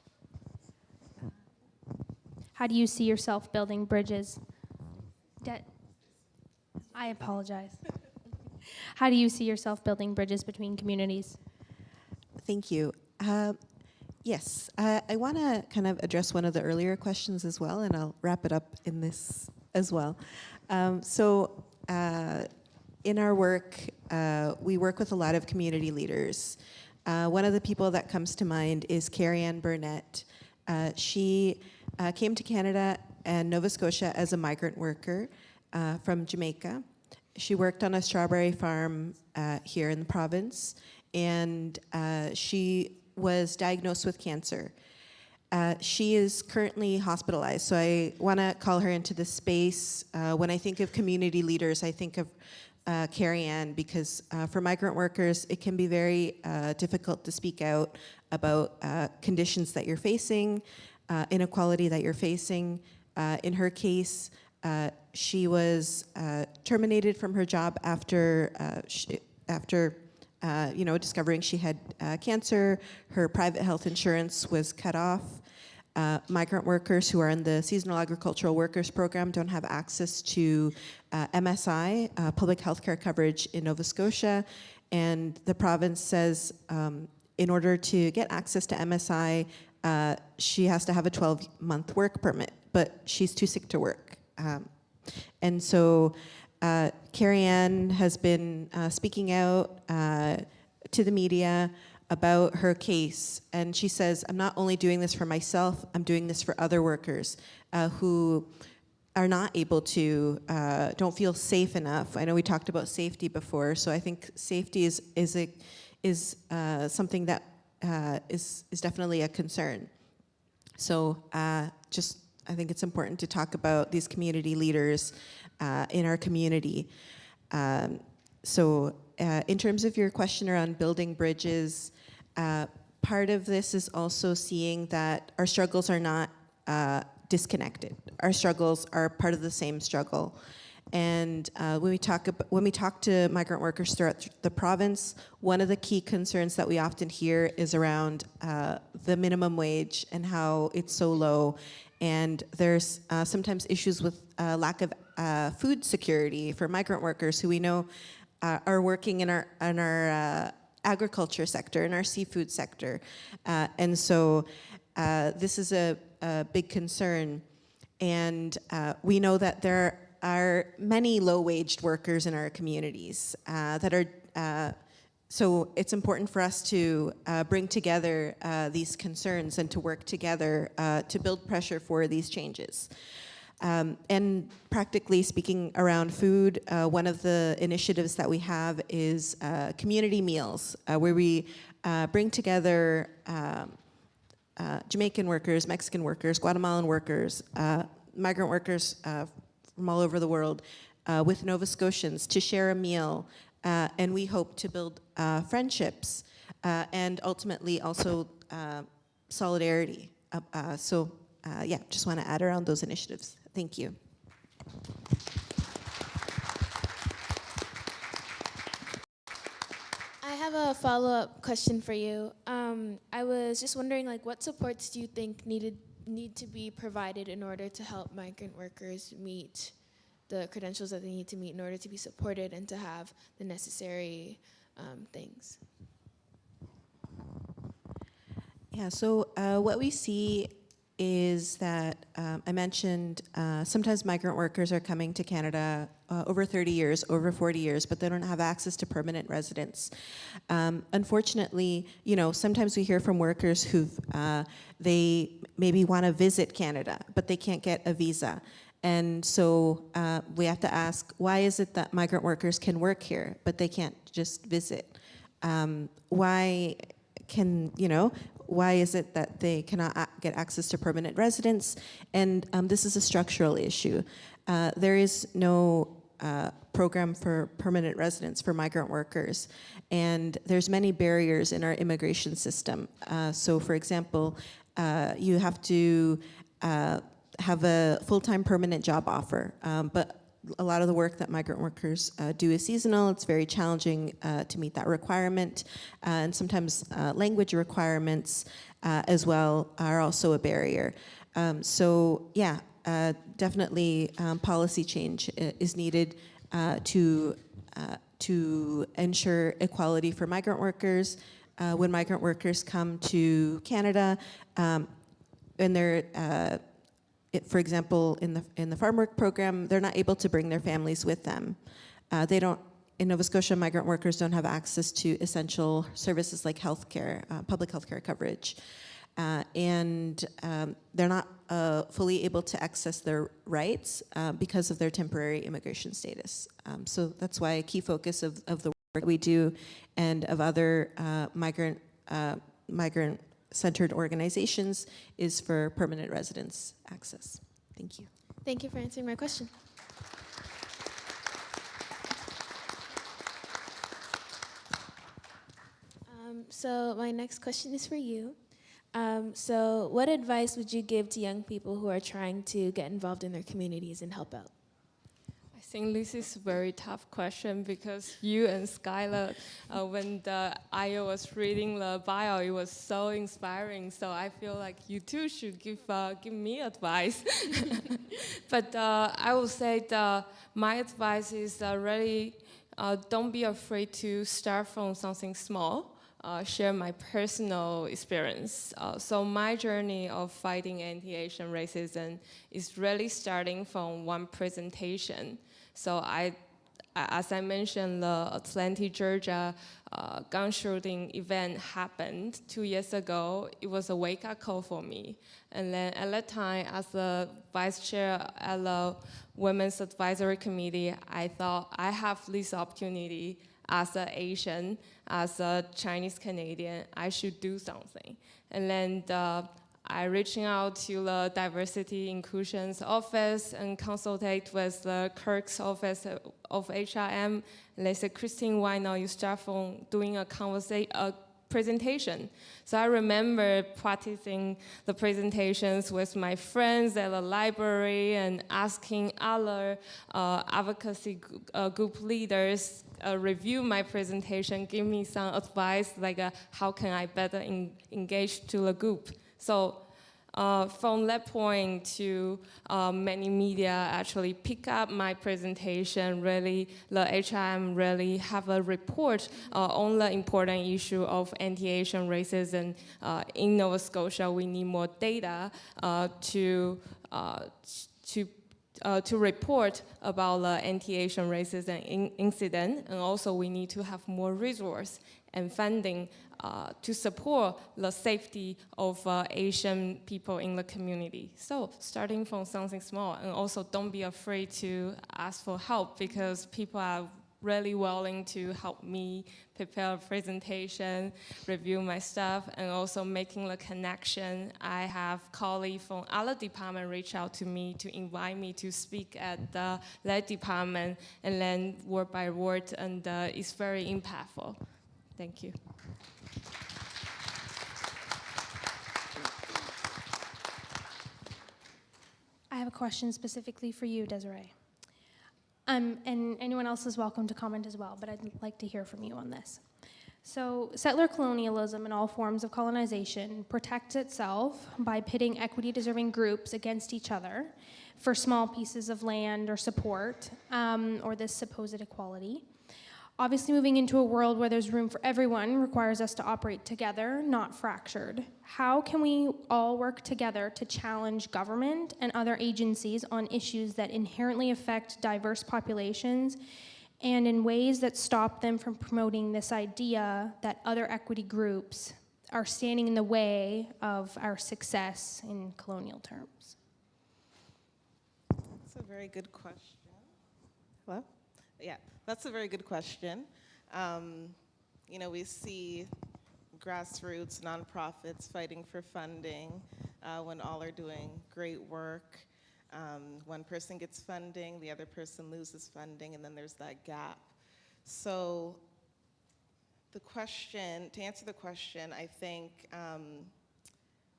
How do you see yourself building bridges? I apologize. How do you see yourself building bridges between communities? Thank you. Yes, I want to kind of address one of the earlier questions as well, and I'll wrap it up in this as well. In our work, we work with a lot of community leaders. One of the people that comes to mind is Carrie Ann Burnett. She came to Canada and Nova Scotia as a migrant worker from Jamaica. She worked on a strawberry farm here in the province, and she was diagnosed with cancer. She is currently hospitalized, so I want to call her into this space. When I think of community leaders, I think of Carrie Ann, because for migrant workers, it can be very difficult to speak out about conditions that you're facing, inequality that you're facing. In her case, she was terminated from her job after discovering she had cancer. Her private health insurance was cut off. Migrant workers who are in the Seasonal Agricultural Workers Program don't have access to MSI, public health care coverage in Nova Scotia. And the province says in order to get access to MSI, she has to have a 12-month work permit, but she's too sick to work. And so Carrie Ann has been speaking out to the media about her case, and she says, I'm not only doing this for myself, I'm doing this for other workers who are not able to, don't feel safe enough. I know we talked about safety before, so I think safety is something that is definitely a concern. So I think it's important to talk about these community leaders in our community. In terms of your question around building bridges, part of this is also seeing that our struggles are not disconnected. Our struggles are part of the same struggle. And when we talk to migrant workers throughout the province, one of the key concerns that we often hear is around the minimum wage and how it's so low. And there's sometimes issues with lack of food security for migrant workers who we know are working in our agriculture sector, in our seafood sector. And so this is a big concern. And we know that there are many low-waged workers in our communities that are, so it's important for us to bring together these concerns and to work together to build pressure for these changes. And practically speaking around food, one of the initiatives that we have is community meals, where we bring together Jamaican workers, Mexican workers, Guatemalan workers, migrant workers from all over the world with Nova Scotians to share a meal. And we hope to build friendships and ultimately also solidarity. Just want to add around those initiatives. Thank you. I have a follow-up question for you. I was just wondering, what supports do you think need to be provided in order to help migrant workers meet the credentials that they need to meet in order to be supported and to have the necessary things? Yeah, so what we see is that I mentioned sometimes migrant workers are coming to Canada over 30 years, over 40 years, but they don't have access to permanent residence. Unfortunately, sometimes we hear from workers who they maybe want to visit Canada, but they can't get a visa. And so we have to ask, why is it that migrant workers can work here, but they can't just visit? Why is it that they cannot get access to permanent residence? And this is a structural issue. There is no program for permanent residence for migrant workers. And there's many barriers in our immigration system. So for example, you have to have a full-time permanent job offer, but a lot of the work that migrant workers do is seasonal. It's very challenging to meet that requirement. And sometimes language requirements as well are also a barrier. Definitely policy change is needed to to ensure equality for migrant workers. When migrant workers come to Canada, and they're, for example, in the farm work program, they're not able to bring their families with them. They don't. In Nova Scotia, migrant workers don't have access to essential services like healthcare, public healthcare coverage, and they're not fully able to access their rights because of their temporary immigration status. So that's why a key focus of the work we do and of other migrant-centered organizations is for permanent residence access. Thank you. Thank you for answering my question. So my next question is for you. So what advice would you give to young people who are trying to get involved in their communities and help out? I think this is a very tough question because you and Skylar, when the IO was reading the bio, it was so inspiring. So I feel like you too should give me advice. But I would say my advice is really don't be afraid to start from something small. Share my personal experience. So my journey of fighting anti-Asian racism is really starting from one presentation. So as I mentioned, the Atlanta, Georgia gun shooting event happened 2 years ago. It was a wake-up call for me. And then at that time, as the vice chair at the Women's Advisory Committee, I thought I have this opportunity as an Asian, as a Chinese Canadian, I should do something. And then I reached out to the Diversity Inclusions Office and consulted with the Kirk's Office of HRM. And they said, Christine, why not you start from doing a presentation? So I remember practicing the presentations with my friends at the library and asking other advocacy group leaders review my presentation, give me some advice, like how can I better engage to the group. So from that point to many media actually pick up my presentation, really the HRM really have a report on the important issue of anti-Asian racism in Nova Scotia. We need more data to report about the anti-Asian racism incident, and also we need to have more resource and funding to support the safety of Asian people in the community. So starting from something small, and also don't be afraid to ask for help because people are really willing to help me prepare a presentation, review my stuff, and also making the connection. I have colleagues from other departments reach out to me to invite me to speak at their department, and then word by word, and it's very impactful. Thank you. I have a question specifically for you, Desiree. And anyone else is welcome to comment as well, but I'd like to hear from you on this. So settler colonialism and all forms of colonization protects itself by pitting equity-deserving groups against each other for small pieces of land or support, or this supposed equality. Obviously, moving into a world where there's room for everyone requires us to operate together, not fractured. How can we all work together to challenge government and other agencies on issues that inherently affect diverse populations and in ways that stop them from promoting this idea that other equity groups are standing in the way of our success in colonial terms? That's a very good question. Hello? Yeah, that's a very good question. You know, we see grassroots nonprofits fighting for funding when all are doing great work. One person gets funding, the other person loses funding, and then there's that gap. So the question, to answer the question, I think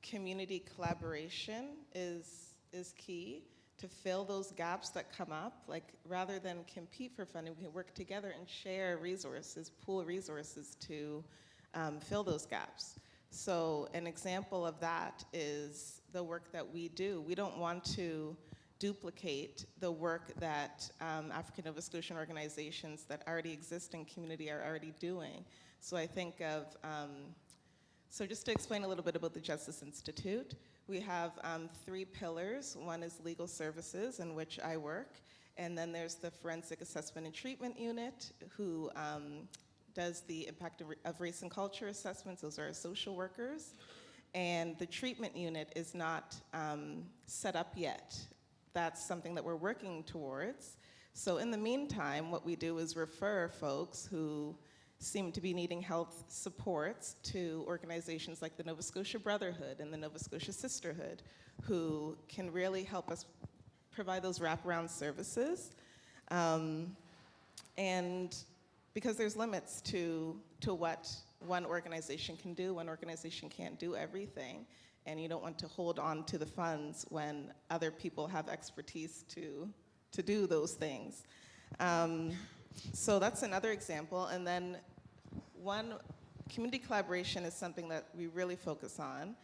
community collaboration is key to fill those gaps that come up. Like, rather than compete for funding, we can work together and share resources, pool resources to fill those gaps. So an example of that is the work that we do. We don't want to duplicate the work that African Nova Scotian organizations that already exist in community are already doing. So I think of, so just to explain a little bit about the Justice Institute, we have 3 pillars. One is legal services, in which I work, and then there's the Forensic Assessment and Treatment Unit, who does the impact of race and culture assessments. Those are our social workers. And the treatment unit is not set up yet. That's something that we're working towards. So in the meantime, what we do is refer folks who seem to be needing health supports to organizations like the Nova Scotia Brotherhood and the Nova Scotia Sisterhood, who can really help us provide those wraparound services. And because there's limits to what one organization can do, one organization can't do everything, and you don't want to hold on to the funds when other people have expertise to do those things. So that's another example. And then one, community collaboration is something that we really focus on.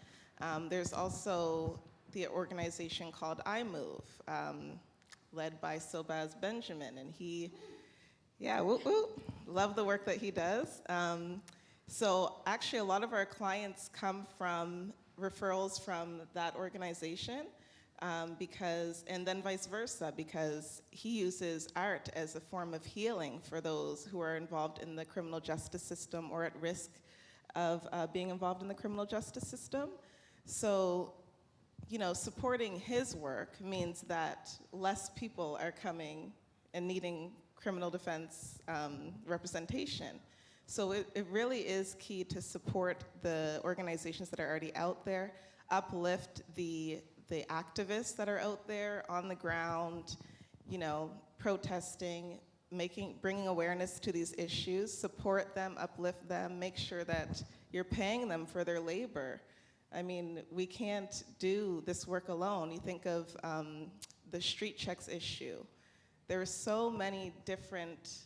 There's also the organization called iMove, led by Sobaz Benjamin, and he, yeah, whoop, whoop, love the work that he does. So actually a lot of our clients come from referrals from that organization, and then vice versa, because he uses art as a form of healing for those who are involved in the criminal justice system or at risk of being involved in the criminal justice system. So, you know, supporting his work means that less people are coming and needing criminal defense representation. So it really is key to support the organizations that are already out there, uplift the activists that are out there on the ground, you know, protesting, bringing awareness to these issues, support them, uplift them, make sure that you're paying them for their labor. I mean, we can't do this work alone. You think of the street checks issue. There are so many different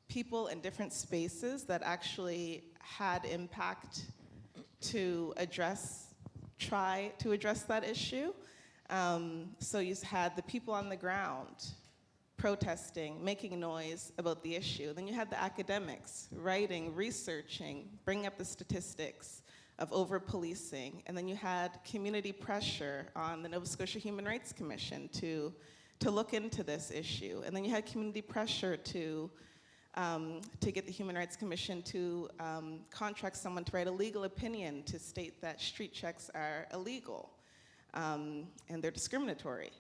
people in different spaces that actually had impact to try to address that issue. So you had the people on the ground protesting, making noise about the issue. Then you had the academics writing, researching, bringing up the statistics of over-policing. And then you had community pressure on the Nova Scotia Human Rights Commission to look into this issue. And then you had community pressure to get the Human Rights Commission to contract someone to write a legal opinion to state that street checks are illegal and they're discriminatory.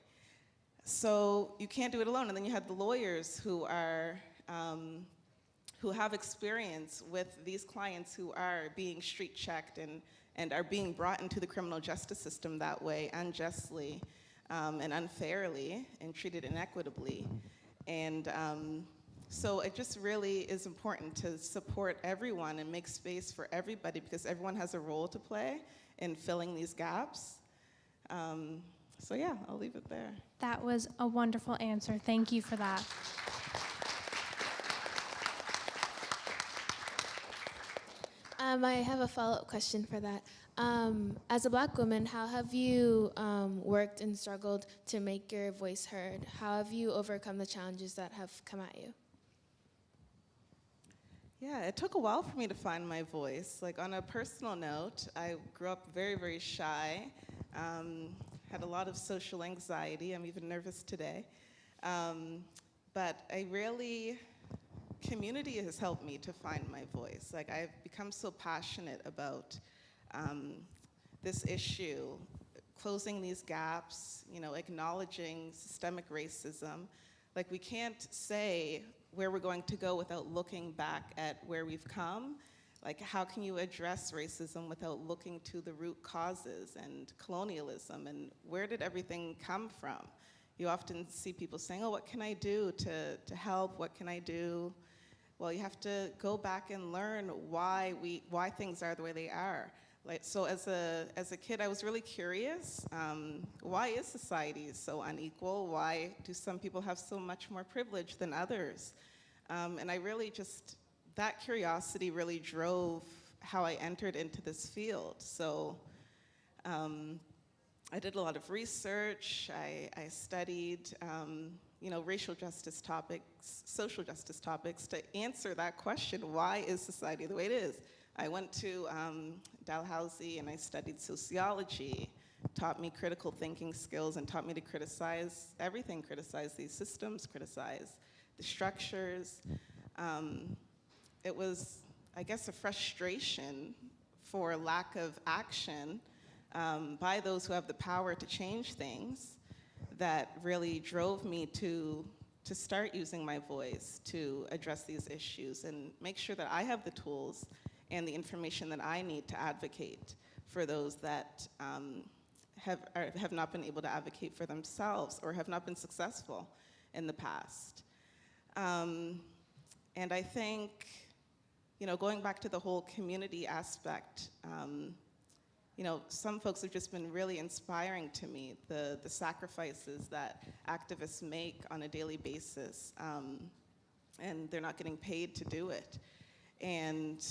So you can't do it alone. And then you had the lawyers who have experience with these clients who are being street checked and are being brought into the criminal justice system that way unjustly and unfairly and treated inequitably. And so it just really is important to support everyone and make space for everybody, because everyone has a role to play in filling these gaps. So yeah, I'll leave it there. That was a wonderful answer. Thank you for that. I have a follow-up question for that. As a Black woman, how have you worked and struggled to make your voice heard? How have you overcome the challenges that have come at you? Yeah, it took a while for me to find my voice. Like, on a personal note, I grew up very, very shy, had a lot of social anxiety. I'm even nervous today. But community has helped me to find my voice. Like, I've become so passionate about this issue, closing these gaps, you know, acknowledging systemic racism. Like, we can't say where we're going to go without looking back at where we've come. Like, how can you address racism without looking to the root causes and colonialism and where did everything come from? You often see people saying, oh, what can I do to help? What can I do? Well, you have to go back and learn why things are the way they are. Like, so as a kid, I was really curious. Why is society so unequal? Why do some people have so much more privilege than others? And I really that curiosity really drove how I entered into this field. So I did a lot of research. I studied, racial justice topics, social justice topics to answer that question, why is society the way it is? I went to Dalhousie and I studied sociology, taught me critical thinking skills and taught me to criticize everything, criticize these systems, criticize the structures. It was, I guess, a frustration for lack of action by those who have the power to change things that really drove me to start using my voice to address these issues and make sure that I have the tools and the information that I need to advocate for those that have not been able to advocate for themselves or have not been successful in the past. And I think, going back to the whole community aspect, some folks have just been really inspiring to me, the sacrifices that activists make on a daily basis, and they're not getting paid to do it. And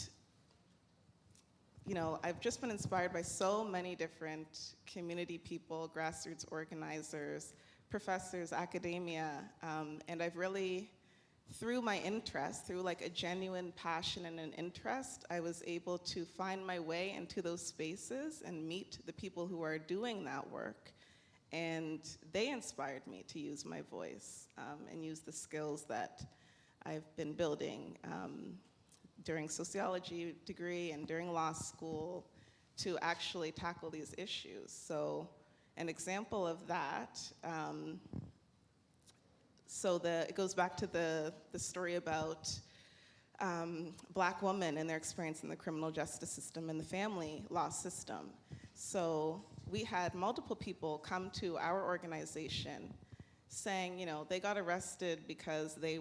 I've just been inspired by so many different community people, grassroots organizers, professors, academia, and I've really, through my interest, through like a genuine passion and an interest, I was able to find my way into those spaces and meet the people who are doing that work. And they inspired me to use my voice and use the skills that I've been building during sociology degree and during law school to actually tackle these issues. So an example of that, it goes back to the story about Black women and their experience in the criminal justice system and the family law system. So we had multiple people come to our organization saying, they got arrested because they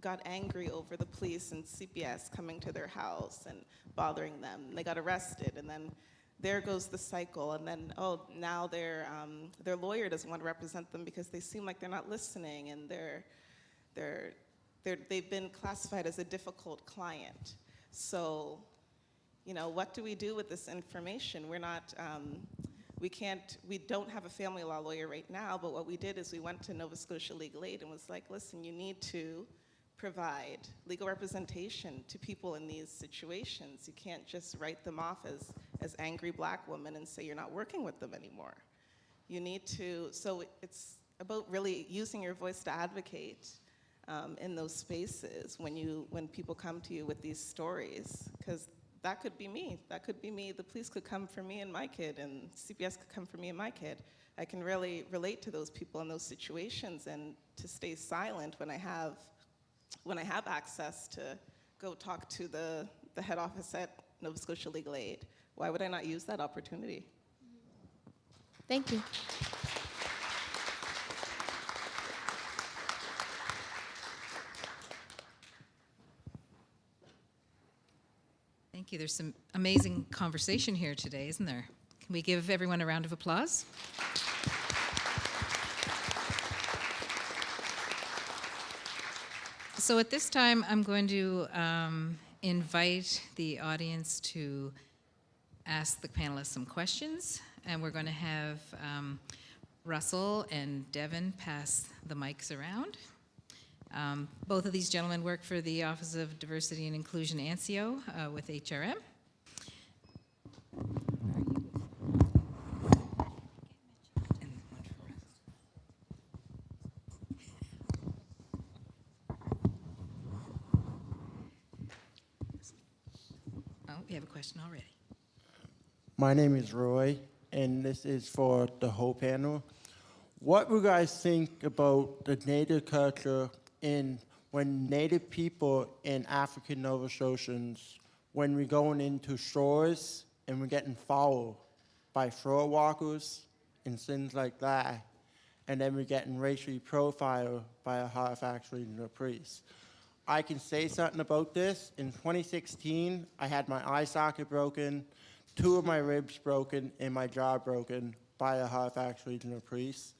got angry over the police and CPS coming to their house and bothering them. They got arrested, and then there goes the cycle, and then, now their lawyer doesn't want to represent them because they seem like they're not listening, and they've been classified as a difficult client. So, what do we do with this information? We're not, we don't have a family law lawyer right now, but what we did is we went to Nova Scotia Legal Aid and was like, listen, you need to provide legal representation to people in these situations. You can't just write them off as angry Black women and say you're not working with them anymore. You need to, so it's about really using your voice to advocate in those spaces when people come to you with these stories, because that could be me. That could be me. The police could come for me and my kid, and CPS could come for me and my kid. I can really relate to those people in those situations, and to stay silent when I have access to go talk to the head office at Nova Scotia Legal Aid. Why would I not use that opportunity? Thank you. Thank you. There's some amazing conversation here today, isn't there? Can we give everyone a round of applause? So at this time, I'm going to invite the audience to ask the panelists some questions, and we're going to have Russell and Devin pass the mics around. Both of these gentlemen work for the Office of Diversity and Inclusion, ANSIO, with HRM. Oh, we have a question already. My name is Roy, and this is for the whole panel. What do you guys think about the Native culture in when Native people and African Nova Scotians, when we're going into stores and we're getting followed by floor walkers and things like that, and then we're getting racially profiled by a Halifax regional priest? I can say something about this. In 2016, I had my eye socket broken, 2 of my ribs broken, and my jaw broken by a Halifax regional priest.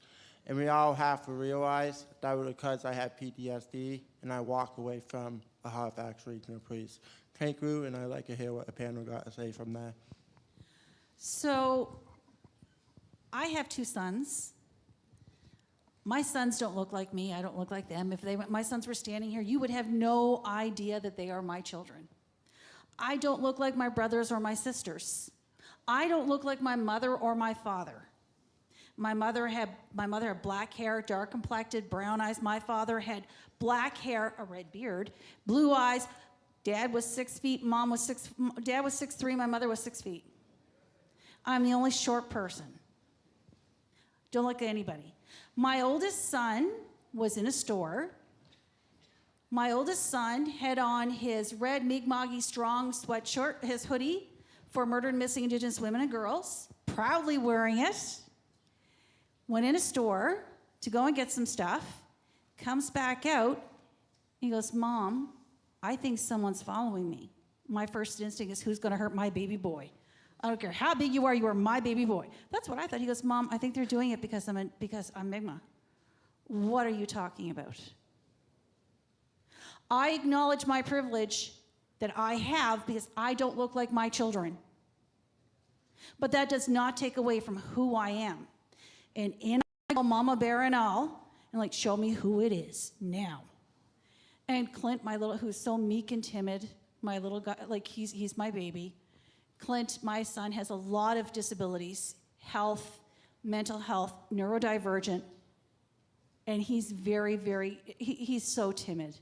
And we all have to realize that was because I had PTSD and I walked away from a Halifax regional priest. Thank you, and I'd like to hear what the panel got to say from that. So I have 2 sons. My sons don't look like me. I don't look like them. If my sons were standing here, you would have no idea that they are my children. I don't look like my brothers or my sisters. I don't look like my mother or my father. My mother had black hair, dark complected, brown eyes. My father had black hair, a red beard, blue eyes. Dad was 6 feet, Dad was 6'3", my mother was 6 feet. I'm the only short person. Don't look at anybody. My oldest son was in a store. My oldest son had on his red Mi'kmaq Strong sweatshirt, his hoodie for murdered and missing Indigenous women and girls, proudly wearing it. Went in a store to go and get some stuff, comes back out, he goes, Mom, I think someone's following me. My first instinct is, who's gonna hurt my baby boy? I don't care how big you are my baby boy. That's what I thought. He goes, Mom, I think they're doing it because I'm Mi'kmaq. What are you talking about? I acknowledge my privilege that I have because I don't look like my children. But that does not take away from who I am. And in I go, Mama Bear and all, and like, show me who it is now. And Clint, who's so meek and timid, my little guy, like he's my baby. Clint, my son, has a lot of disabilities, health, mental health, neurodivergent, and he's he's so timid.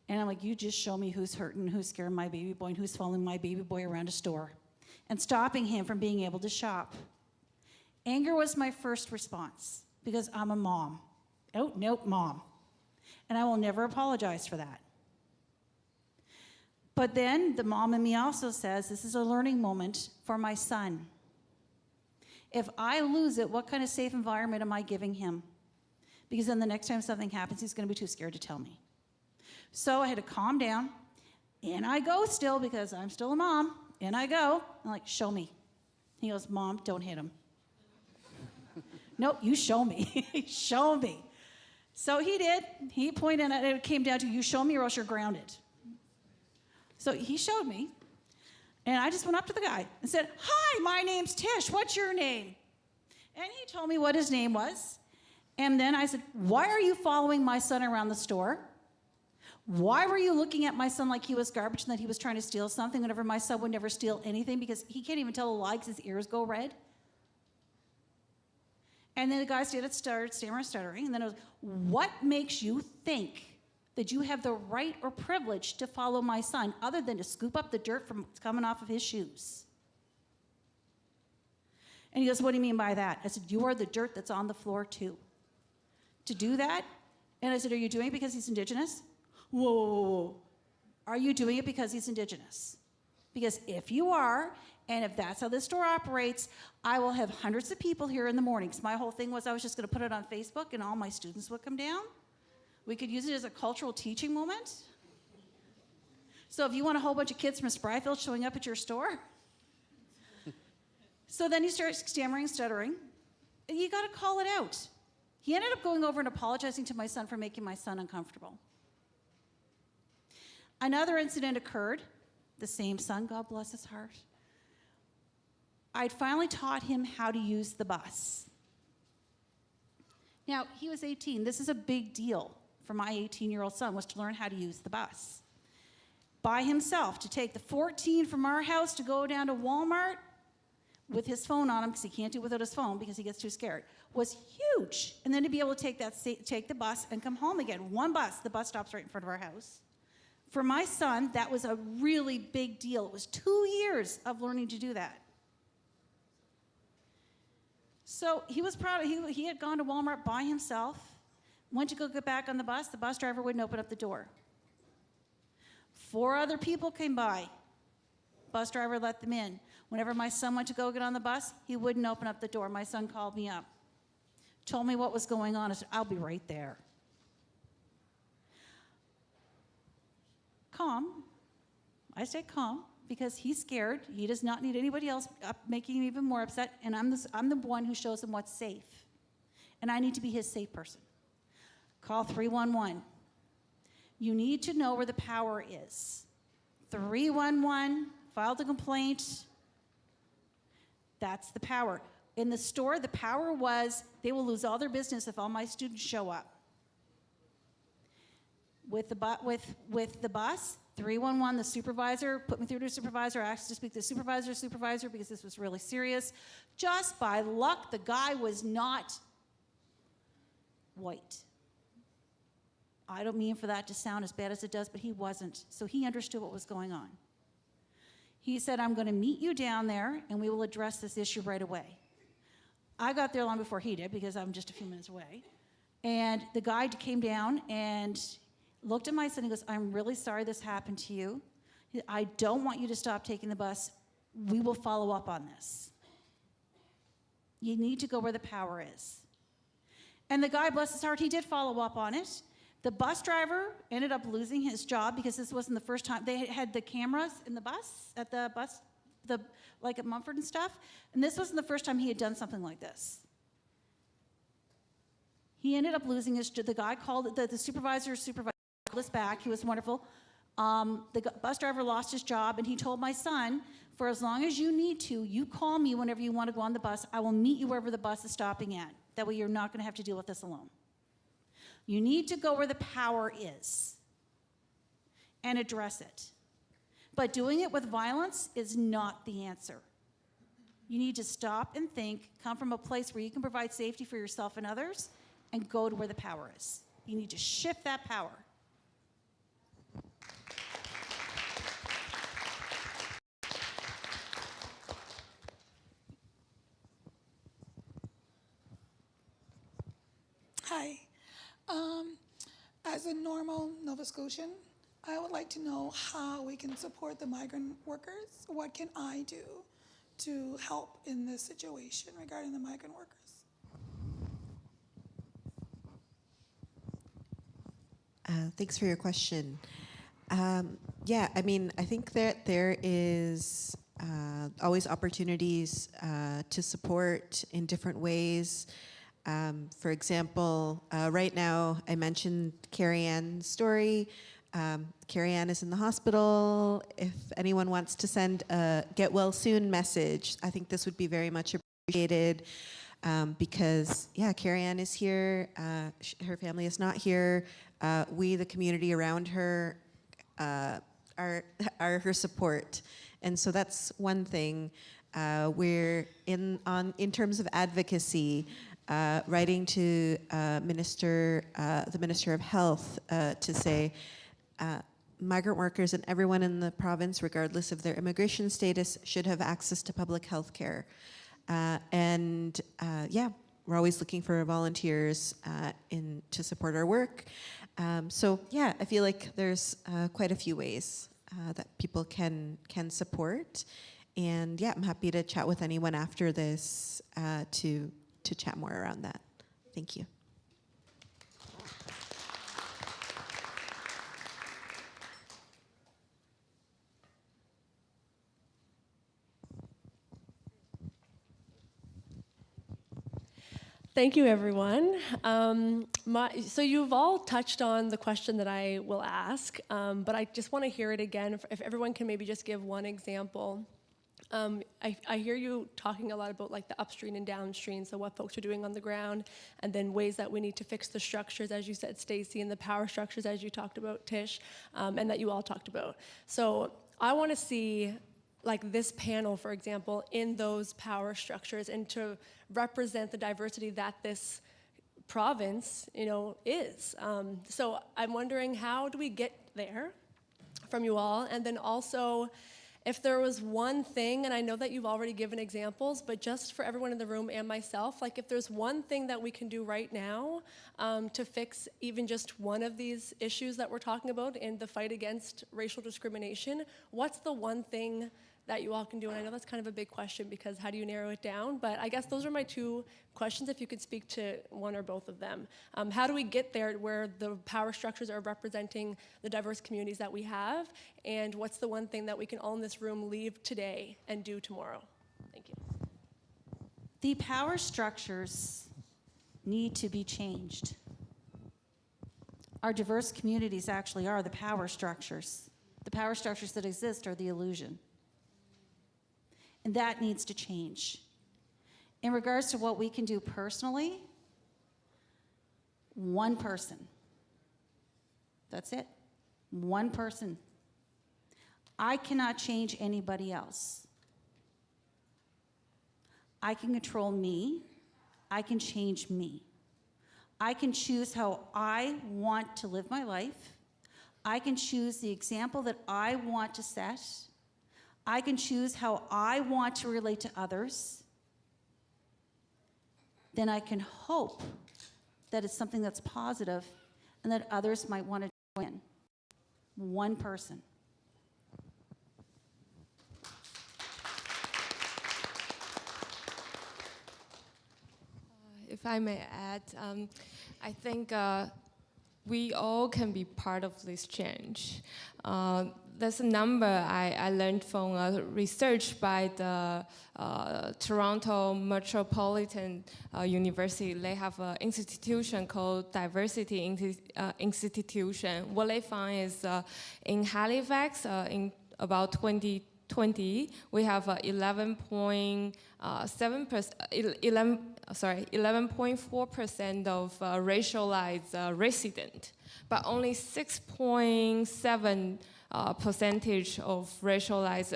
And I'm like, you just show me who's hurting, who's scaring my baby boy, and who's following my baby boy around a store, and stopping him from being able to shop. Anger was my first response, because I'm a mom. Oh, nope, mom. And I will never apologize for that. But then the mom in me also says, this is a learning moment for my son. If I lose it, what kind of safe environment am I giving him? Because then the next time something happens, he's gonna be too scared to tell me. So I had to calm down, and I go still, because I'm still a mom, and I go, I'm like, show me. He goes, Mom, don't hit him. Nope, you show me, show me. So he did, he pointed, and it came down to, you show me or else you're grounded. So he showed me, and I just went up to the guy and said, hi, my name's Tish, what's your name? And he told me what his name was. And then I said, why are you following my son around the store? Why were you looking at my son like he was garbage and that he was trying to steal something whenever my son would never steal anything because he can't even tell a lie because his ears go red? And then the guy started stuttering, and then it was, what makes you think that you have the right or privilege to follow my son other than to scoop up the dirt from coming off of his shoes? And he goes, what do you mean by that? I said, you are the dirt that's on the floor too. To do that? And I said, are you doing it because he's Indigenous? Whoa, whoa, whoa, whoa. Are you doing it because he's Indigenous? Because if you are, and if that's how this store operates, I will have hundreds of people here in the mornings. My whole thing was I was just gonna put it on Facebook and all my students would come down. We could use it as a cultural teaching moment. So if you want a whole bunch of kids from Spryfield showing up at your store. So then he starts stammering and stuttering. And you gotta call it out. He ended up going over and apologizing to my son for making my son uncomfortable. Another incident occurred. The same son, God bless his heart. I'd finally taught him how to use the bus. Now, he was 18. This is a big deal for my 18-year-old son, was to learn how to use the bus. By himself, to take the 14 from our house to go down to Walmart with his phone on him, because he can't do it without his phone because he gets too scared, was huge. And then to be able to take the bus and come home again. One bus, the bus stops right in front of our house. For my son, that was a really big deal. It was 2 years of learning to do that. So he was proud. He had gone to Walmart by himself, went to go get back on the bus driver wouldn't open up the door. 4 other people came by. Bus driver let them in. Whenever my son went to go get on the bus, he wouldn't open up the door. My son called me up, told me what was going on. I said, I'll be right there. Calm. I say calm because he's scared. He does not need anybody else making him even more upset, and I'm the one who shows him what's safe. And I need to be his safe person. Call 311. You need to know where the power is. 311, filed a complaint. That's the power. In the store, the power was they will lose all their business if all my students show up. With the bus, 311, the supervisor put me through to a supervisor. I asked to speak to the supervisor, because this was really serious. Just by luck, the guy was not white. I don't mean for that to sound as bad as it does, but he wasn't. So he understood what was going on. He said, I'm going to meet you down there, and we will address this issue right away. I got there long before he did, because I'm just a few minutes away. And the guy came down and looked at my son and goes, I'm really sorry this happened to you. I don't want you to stop taking the bus. We will follow up on this. You need to go where the power is. And the guy, bless his heart, he did follow up on it. The bus driver ended up losing his job because this wasn't the first time. They had the cameras in the bus, like at Mumford and stuff, and this wasn't the first time he had done something like this. He ended up losing his job. The guy called, the supervisor called us back. He was wonderful. The bus driver lost his job, and he told my son, for as long as you need to, you call me whenever you want to go on the bus. I will meet you wherever the bus is stopping at. That way you're not going to have to deal with this alone. You need to go where the power is and address it. But doing it with violence is not the answer. You need to stop and think, come from a place where you can provide safety for yourself and others, and go to where the power is. You need to shift that power. Hi. As a normal Nova Scotian, I would like to know how we can support the migrant workers. What can I do to help in this situation regarding the migrant workers? Thanks for your question. Yeah, I mean, I think that there is always opportunities to support in different ways. For example, right now, I mentioned Carrie Ann's story. Carrie Ann is in the hospital. If anyone wants to send a get well soon message, I think this would be very much appreciated because, yeah, Carrie Ann is here. Her family is not here. We, the community around her, are her support. And so that's one thing. We're in terms of advocacy, writing to the Minister of Health to say migrant workers and everyone in the province, regardless of their immigration status, should have access to public health care. Yeah, we're always looking for volunteers to support our work. So yeah, I feel like there's quite a few ways that people can support. And yeah, I'm happy to chat with anyone after this to chat more around that. Thank you. Thank you, everyone. So you've all touched on the question that I will ask, but I just want to hear it again. If everyone can maybe just give one example. I hear you talking a lot about like the upstream and downstream, so what folks are doing on the ground, and then ways that we need to fix the structures, as you said, Stacy, and the power structures, as you talked about, Tish, and that you all talked about. So I want to see like this panel, for example, in those power structures, and to represent the diversity that this province, is. So I'm wondering, how do we get there from you all? And then also, if there was one thing, and I know that you've already given examples, but just for everyone in the room and myself, like if there's one thing that we can do right now to fix even just one of these issues that we're talking about in the fight against racial discrimination, what's the one thing that you all can do? And I know that's kind of a big question, because how do you narrow it down? But I guess those are my two questions, if you could speak to one or both of them. How do we get there where the power structures are representing the diverse communities that we have? And what's the one thing that we can all in this room leave today and do tomorrow? Thank you. The power structures need to be changed. Our diverse communities actually are the power structures. The power structures that exist are the illusion. And that needs to change. In regards to what we can do personally, one person. That's it. One person. I cannot change anybody else. I can control me. I can change me. I can choose how I want to live my life. I can choose the example that I want to set. I can choose how I want to relate to others. Then I can hope that it's something that's positive and that others might want to join in. One person. If I may add, I think we all can be part of this change. There's a number I learned from research by the Toronto Metropolitan University. They have an institution called Diversity Institution. What they find is in Halifax, in about 2020, we have 11.4% of racialized resident, but only 6.7 percentage of racialized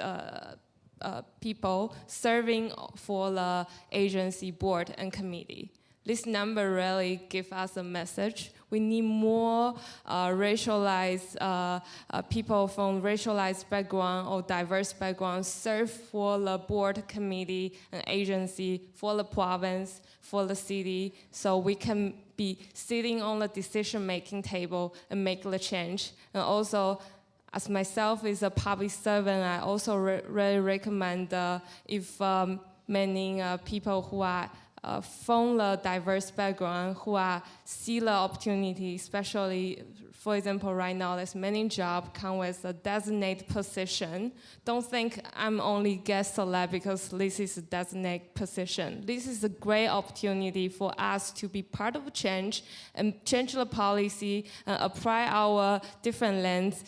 people serving for the agency board and committee. This number really gives us a message. We need more racialized people from racialized background or diverse background serve for the board, committee, and agency, for the province, for the city, so we can be sitting on the decision-making table and make the change. And also, as myself is a public servant, I also really recommend if many people who are from the diverse background, who are see the opportunity, especially, for example, right now, there's many jobs come with a designated position. Don't think I'm only guest select because this is a designated position. This is a great opportunity for us to be part of change and change the policy and apply our different lens.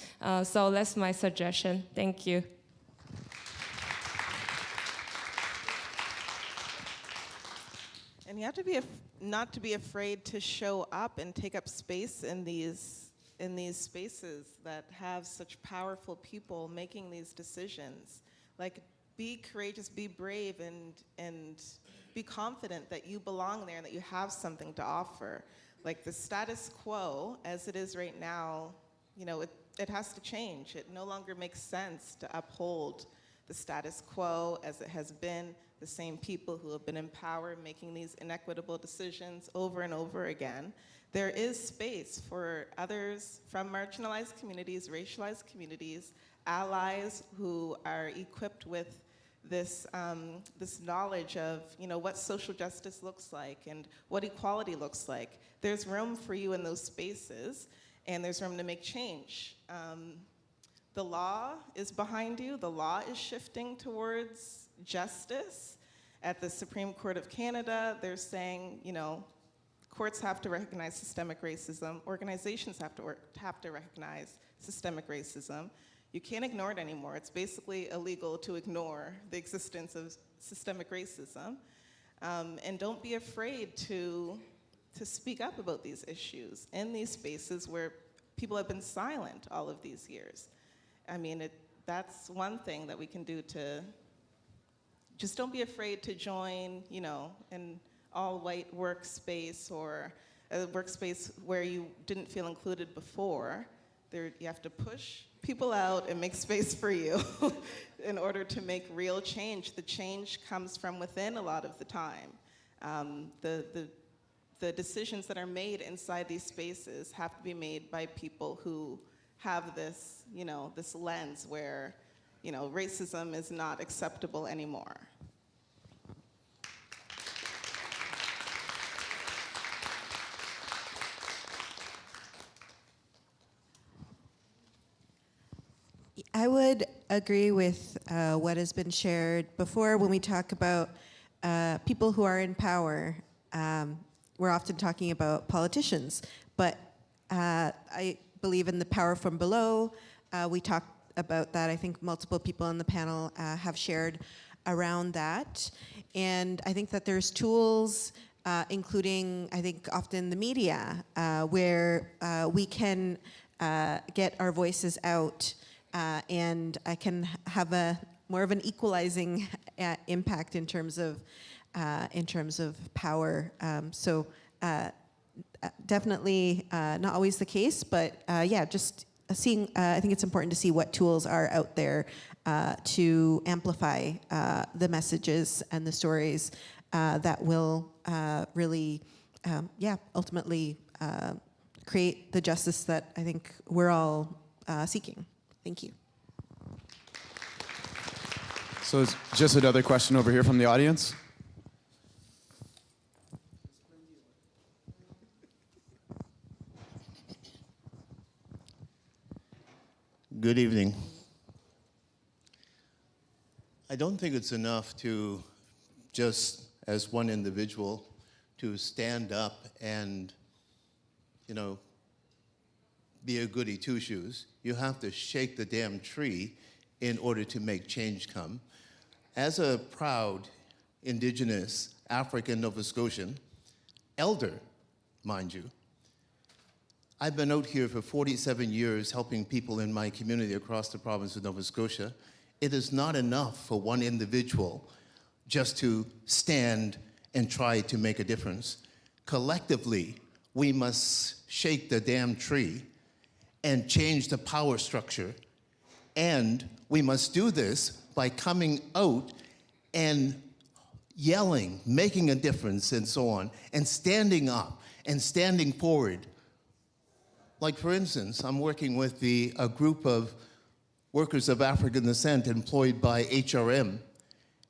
So that's my suggestion. Thank you. And you have to be not to be afraid to show up and take up space in these spaces that have such powerful people making these decisions. Like, be courageous, be brave, and be confident that you belong there and that you have something to offer. Like, the status quo, as it is right now, you know, it has to change. It no longer makes sense to uphold the status quo as it has been. The same people who have been in power making these inequitable decisions over and over again. There is space for others from marginalized communities, racialized communities, allies who are equipped with this, this knowledge of, you know, what social justice looks like and what equality looks like. There's room for you in those spaces, and there's room to make change. The law is behind you. The law is shifting towards justice. At the Supreme Court of Canada, they're saying, you know, courts have to recognize systemic racism. Organizations have to recognize systemic racism. You can't ignore it anymore. It's basically illegal to ignore the existence of systemic racism. And don't be afraid to speak up about these issues in these spaces where people have been silent all of these years. I mean, that's one thing that we can do to just don't be afraid to join, you know, an all-white workspace or a workspace where you didn't feel included before. You have to push people out and make space for you in order to make real change. The change comes from within a lot of the time. The decisions that are made inside these spaces have to be made by people who have this, you know, this lens where, you know, racism is not acceptable anymore. I would agree with what has been shared before when we talk about people who are in power. We're often talking about politicians, but I believe in the power from below. We talked about that. I think multiple people on the panel have shared around that. And I think that there's tools, including, I think, often the media, where we can get our voices out, and I can have more of an equalizing impact in terms of power. Definitely not always the case, but yeah, just seeing. I think it's important to see what tools are out there to amplify the messages and the stories that will really, ultimately create the justice that I think we're all seeking. Thank you. So it's just another question over here from the audience. Good evening. I don't think it's enough to just, as one individual, to stand up and, be a goody two-shoes. You have to shake the damn tree in order to make change come. As a proud Indigenous African Nova Scotian, elder, mind you, I've been out here for 47 years helping people in my community across the province of Nova Scotia. It is not enough for one individual just to stand and try to make a difference. Collectively, we must shake the damn tree and change the power structure. And we must do this by coming out and yelling, making a difference, and so on, and standing up and standing forward. Like, for instance, I'm working with a group of workers of African descent employed by HRM.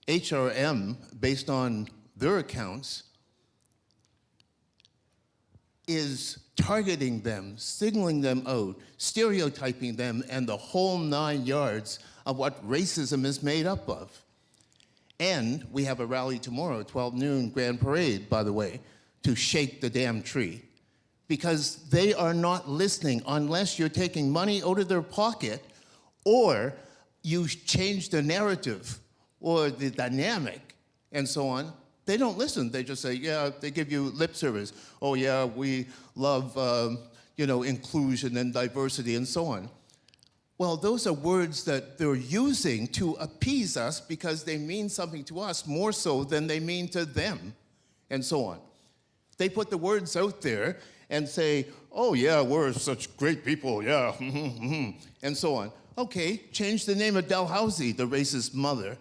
HRM, based on their accounts, is targeting them, signaling them out, stereotyping them, and the whole 9 yards of what racism is made up of. And we have a rally tomorrow, 12 noon, Grand Parade, by the way, to shake the damn tree. Because they are not listening unless you're taking money out of their pocket or you change the narrative or the dynamic and so on. They don't listen. They just say, yeah, they give you lip service. Oh, yeah, we love, inclusion and diversity and so on. Well, those are words that they're using to appease us because they mean something to us more so than they mean to them and so on. They put the words out there and say, oh, yeah, we're such great people, yeah, and so on. Okay, change the name of Dalhousie, the racist mother.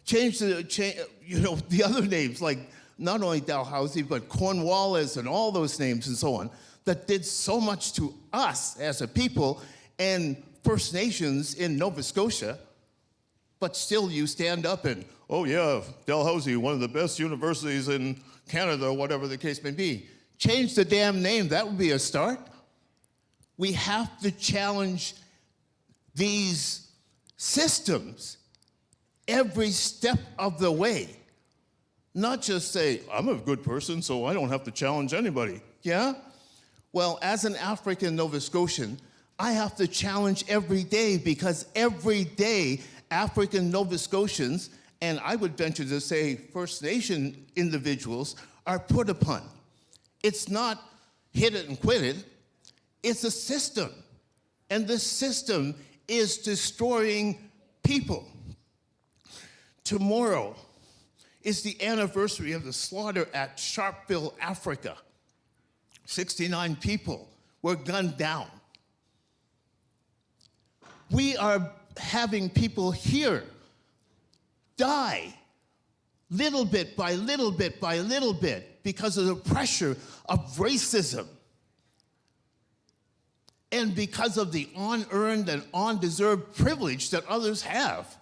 Change the other names, like not only Dalhousie, but Cornwallis and all those names and so on, that did so much to us as a people and First Nations in Nova Scotia, but still you stand up and, oh yeah, Dalhousie, one of the best universities in Canada, whatever the case may be. Change the damn name, that would be a start. We have to challenge these systems every step of the way. Not just say, I'm a good person, so I don't have to challenge anybody. Yeah? Well, as an African Nova Scotian, I have to challenge every day because every day African Nova Scotians, and I would venture to say First Nation individuals, are put upon. It's not hit it and quit it. It's a system. And this system is destroying people. Tomorrow is the anniversary of the slaughter at Sharpeville, Africa. 69 people were gunned down. We are having people here die little bit by little bit by little bit because of the pressure of racism and because of the unearned and undeserved privilege that others have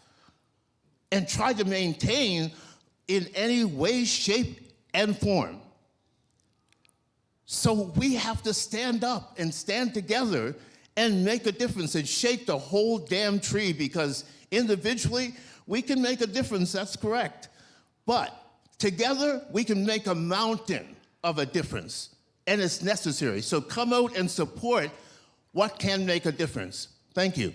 and try to maintain in any way, shape, and form. So we have to stand up and stand together and make a difference and shake the whole damn tree because individually we can make a difference, that's correct. But together we can make a mountain of a difference and it's necessary. So come out and support what can make a difference. Thank you.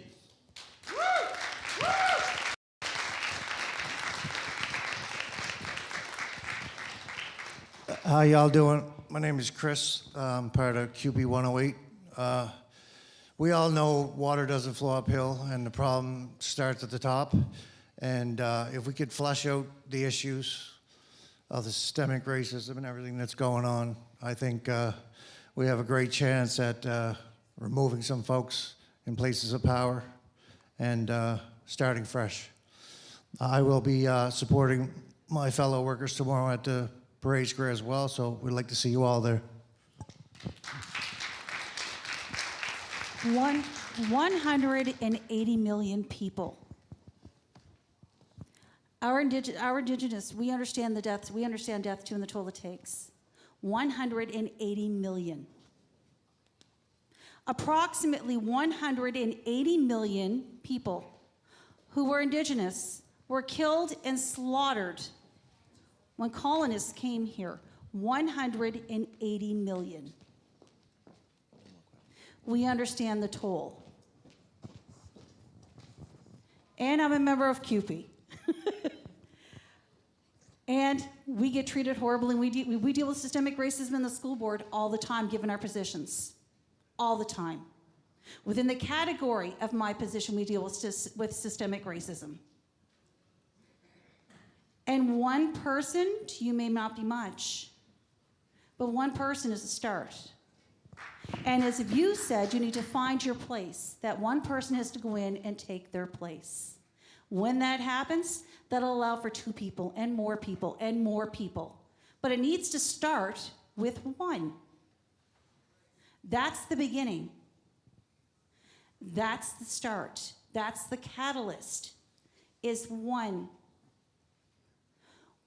How y'all doing? My name is Chris. I'm part of QB 108. We all know water doesn't flow uphill, and the problem starts at the top. And if we could flush out the issues of the systemic racism and everything that's going on, I think we have a great chance at removing some folks in places of power and starting fresh. I will be supporting my fellow workers tomorrow at the Parade Square as well, so we'd like to see you all there. 180 million people. Our indigenous, we understand the deaths, we understand death too and the toll it takes. 180 million. Approximately 180 million people who were indigenous were killed and slaughtered when colonists came here. 180 million. We understand the toll. And I'm a member of CUPE. And we get treated horribly. We deal with systemic racism in the school board all the time, given our positions. All the time. Within the category of my position, we deal with systemic racism. And one person, to you may not be much, but one person is a start. And as you said, you need to find your place. That one person has to go in and take their place. When that happens, that'll allow for 2 people and more people and more people. But it needs to start with 1. That's the beginning. That's the start. That's the catalyst, is 1.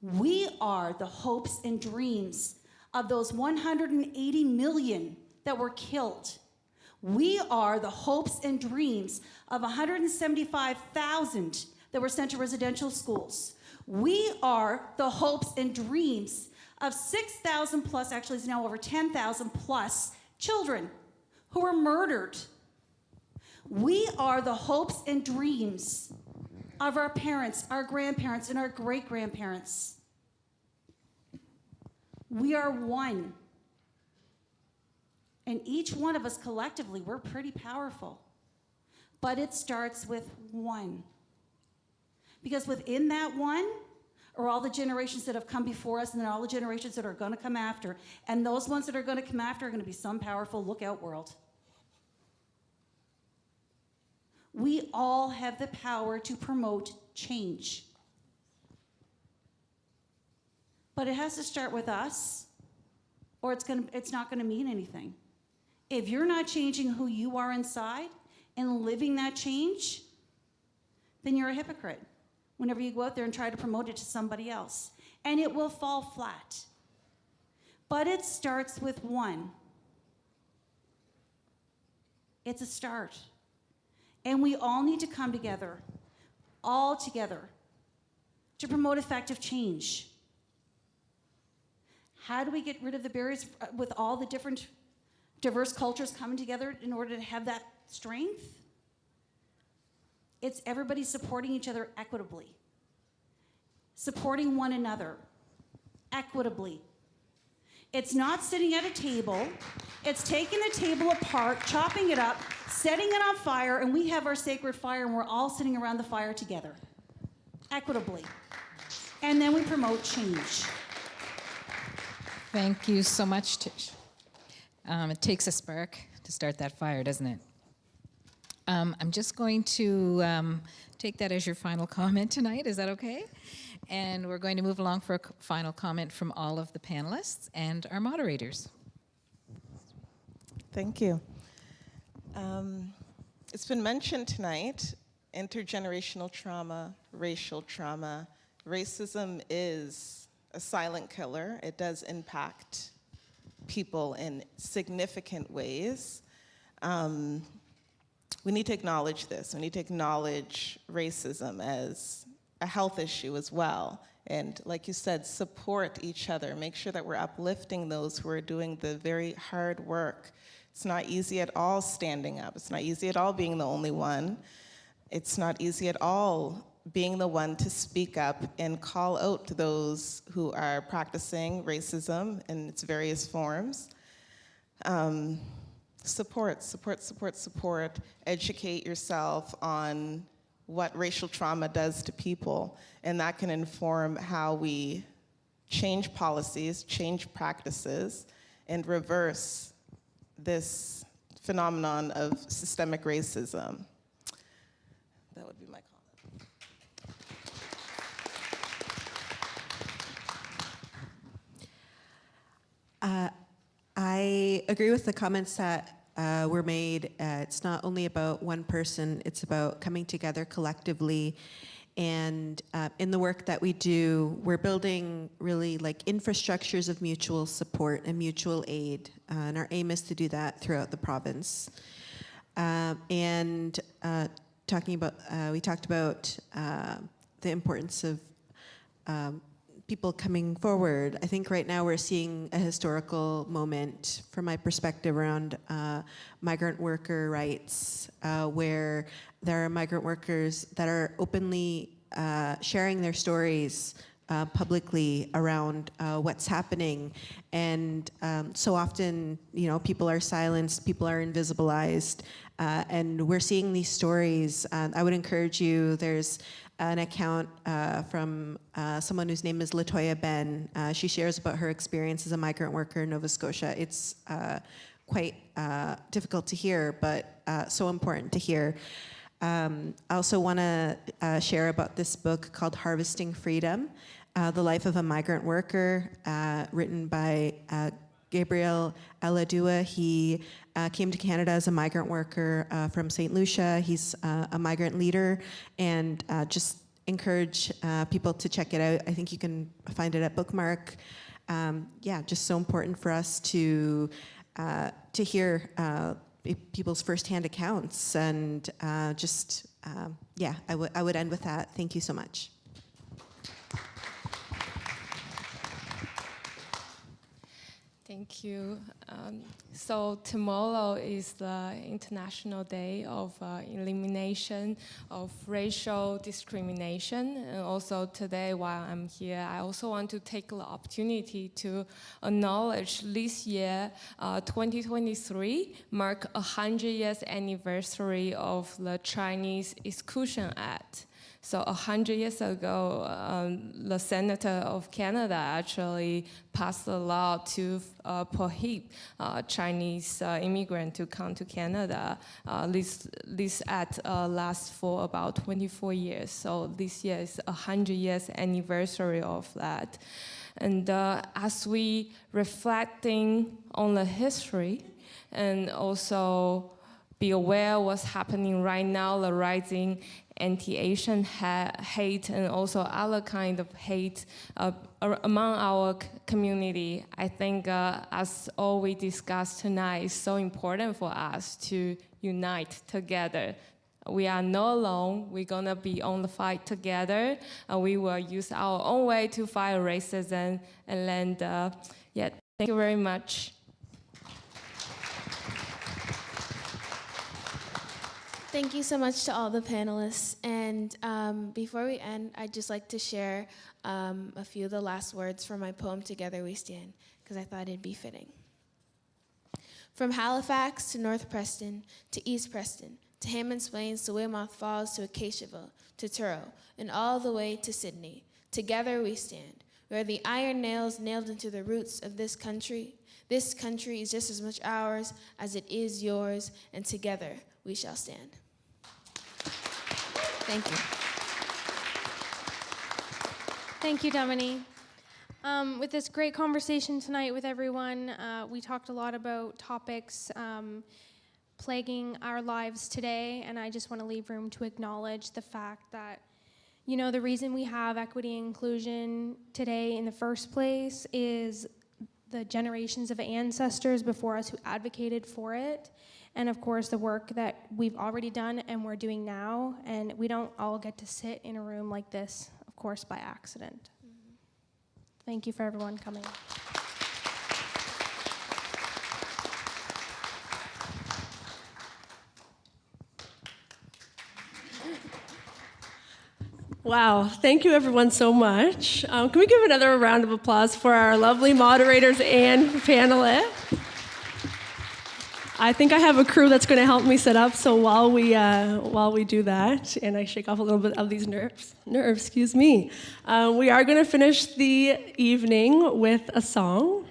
We are the hopes and dreams of those 180 million that were killed. We are the hopes and dreams of 175,000 that were sent to residential schools. We are the hopes and dreams of 6,000 plus, actually it's now over 10,000 plus children who were murdered. We are the hopes and dreams of our parents, our grandparents, and our great-grandparents. We are 1. And each one of us collectively, we're pretty powerful. But it starts with 1. Because within that 1 are all the generations that have come before us and then all the generations that are going to come after. And those ones that are going to come after are going to be some powerful lookout world. We all have the power to promote change. But it has to start with us, or it's not going to mean anything. If you're not changing who you are inside and living that change, then you're a hypocrite whenever you go out there and try to promote it to somebody else. And it will fall flat. But it starts with 1. It's a start. And we all need to come together, all together, to promote effective change. How do we get rid of the barriers with all the different diverse cultures coming together in order to have that strength? It's everybody supporting each other equitably, supporting one another equitably. It's not sitting at a table. It's taking the table apart, chopping it up, setting it on fire, and we have our sacred fire, and we're all sitting around the fire together, equitably. And then we promote change. Thank you so much, Tish. It takes a spark to start that fire, doesn't it? I'm just going to take that as your final comment tonight. Is that okay? And we're going to move along for a final comment from all of the panelists and our moderators. Thank you. It's been mentioned tonight, intergenerational trauma, racial trauma. Racism is a silent killer. It does impact people in significant ways. We need to acknowledge this. We need to acknowledge racism as a health issue as well. And like you said, support each other. Make sure that we're uplifting those who are doing the very hard work. It's not easy at all standing up. It's not easy at all being the only one. It's not easy at all being the one to speak up and call out to those who are practicing racism in its various forms. Support, support, support, support. Educate yourself on what racial trauma does to people, and that can inform how we change policies, change practices, and reverse this phenomenon of systemic racism. That would be my comment. I agree with the comments that were made. It's not only about one person, it's about coming together collectively. And in the work that we do, we're building really like infrastructures of mutual support and mutual aid. And our aim is to do that throughout the province. We talked about the importance of people coming forward. I think right now we're seeing a historical moment from my perspective around migrant worker rights, where there are migrant workers that are openly sharing their stories publicly around what's happening. And so often, people are silenced, people are invisibilized, and we're seeing these stories. I would encourage you, there's an account from someone whose name is Latoya Ben. She shares about her experience as a migrant worker in Nova Scotia. It's quite difficult to hear, but so important to hear. I also want to share about this book called Harvesting Freedom, The Life of a Migrant Worker, written by Gabriel Aladua. He came to Canada as a migrant worker from St. Lucia. He's a migrant leader, and just encourage people to check it out. I think you can find it at Bookmark. Just so important for us to hear people's firsthand accounts, and I would end with that. Thank you so much. Thank you. So tomorrow is the International Day of Elimination of Racial Discrimination. And also today, while I'm here, I also want to take the opportunity to acknowledge this year, 2023, mark 100 years anniversary of the Chinese Exclusion Act. So 100 years ago, the Senator of Canada actually passed a law to prohibit Chinese immigrants to come to Canada. This act lasts for about 24 years. So this year is 100 years anniversary of that. And as we reflecting on the history and also be aware what's happening right now, the rising anti-Asian hate and also other kind of hate among our community. I think as all we discussed tonight is so important for us to unite together. We are not alone. We're gonna be on the fight together. We will use our own way to fight racism. And then, thank you very much. Thank you so much to all the panelists. And before we end, I'd just like to share a few of the last words from my poem, Together We Stand, because I thought it'd be fitting. From Halifax to North Preston, to East Preston, to Hammonds Plains, to Weymouth Falls, to Acaciaville, to Truro, and all the way to Sydney. Together we stand. We are the iron nails nailed into the roots of this country. This country is just as much ours as it is yours, and together we shall stand. Thank you. Thank you, Dominique. With this great conversation tonight with everyone, we talked a lot about topics plaguing our lives today, and I just want to leave room to acknowledge the fact that, the reason we have equity and inclusion today in the first place is the generations of ancestors before us who advocated for it. And of course, the work that we've already done and we're doing now, and we don't all get to sit in a room like this, of course, by accident. Thank you for everyone coming. Wow, thank you everyone so much. Can we give another round of applause for our lovely moderators and panelists? I think I have a crew that's going to help me set up, so while we do that, and I shake off a little bit of these nerves, excuse me, we are going to finish the evening with a song.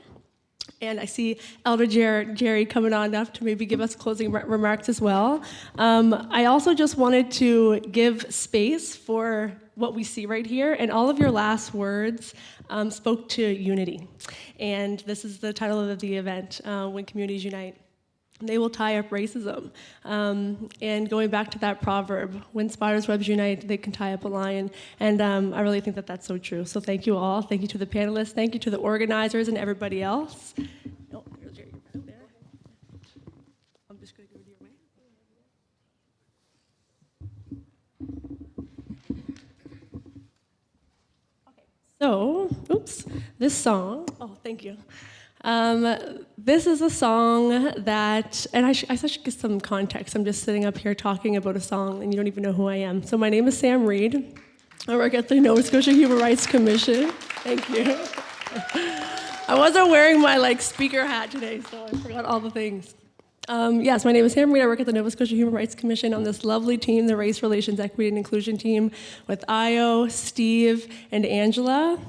And I see Elder Jerry coming on up to maybe give us closing remarks as well. I also just wanted to give space for what we see right here, and all of your last words spoke to unity. And this is the title of the event, When Communities Unite. They will tie up racism. And going back to that proverb, when spiders' webs unite, they can tie up a lion. And I really think that that's so true. So thank you all. Thank you to the panelists. Thank you to the organizers and everybody else. Oh, there's Jerry. I'm just going to go to your way. So, this song, thank you. This is a song that, and I should give some context. I'm just sitting up here talking about a song and you don't even know who I am. So my name is Sam Reed. I work at the Nova Scotia Human Rights Commission. Thank you. I wasn't wearing my speaker hat today, so I forgot all the things. Yes, my name is Sam Reed. I work at the Nova Scotia Human Rights Commission on this lovely team, the Race Relations, Equity, and Inclusion team, with Io, Steve, and Angela,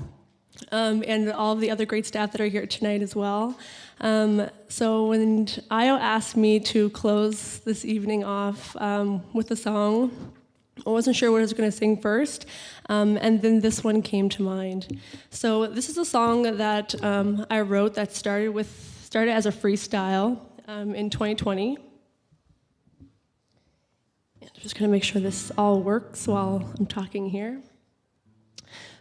and all of the other great staff that are here tonight as well. So when Io asked me to close this evening off with a song, I wasn't sure what I was going to sing first, and then this one came to mind. So this is a song that I wrote that started as a freestyle in 2020. And I'm just going to make sure this all works while I'm talking here.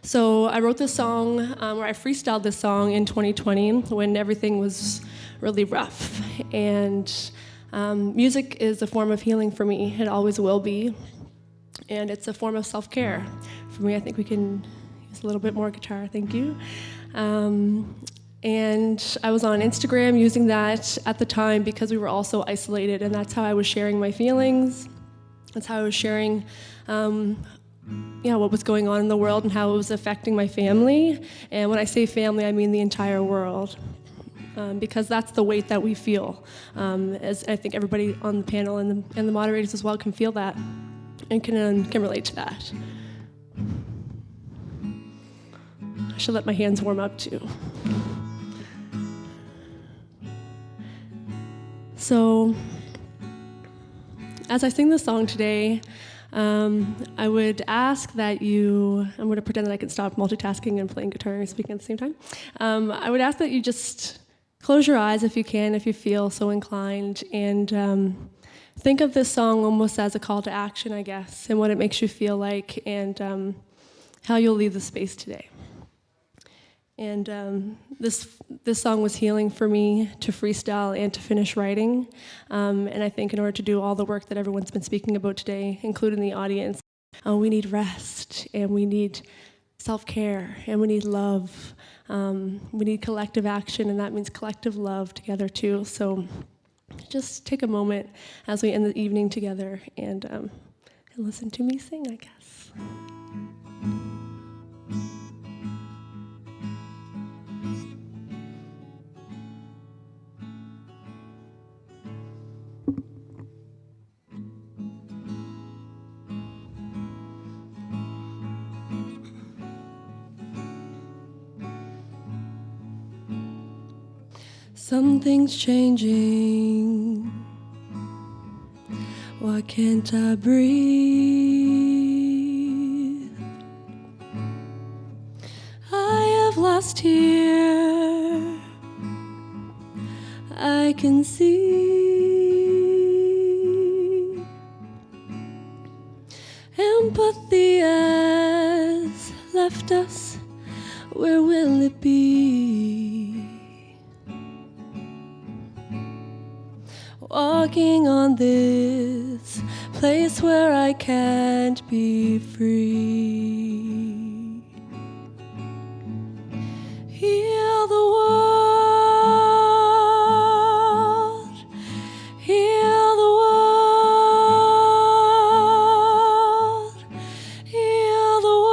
So I wrote this song, or I freestyled this song in 2020 when everything was really rough. And music is a form of healing for me. It always will be. And it's a form of self-care. For me, I think we can use a little bit more guitar, thank you. And I was on Instagram using that at the time because we were all so isolated, and that's how I was sharing my feelings. That's how I was sharing what was going on in the world and how it was affecting my family. And when I say family, I mean the entire world. Because that's the weight that we feel. As I think everybody on the panel and the moderators as well can feel that and can relate to that. I should let my hands warm up too. So, as I sing this song today, I would ask that I'm going to pretend that I can stop multitasking and playing guitar and speaking at the same time. I would ask that you just close your eyes if you can, if you feel so inclined, and think of this song almost as a call to action, I guess, and what it makes you feel like, and how you'll leave the space today. And this song was healing for me to freestyle and to finish writing. And I think in order to do all the work that everyone's been speaking about today, including the audience, we need rest, and we need self-care, and we need love. We need collective action, and that means collective love together too. So just take a moment as we end the evening together and listen to me sing, I guess. Something's changing. Why can't I breathe? I have lost here. I can see. Empathy has left us. Where will it be? Walking on this place where I can't be free. Heal the world, heal the world, heal the world.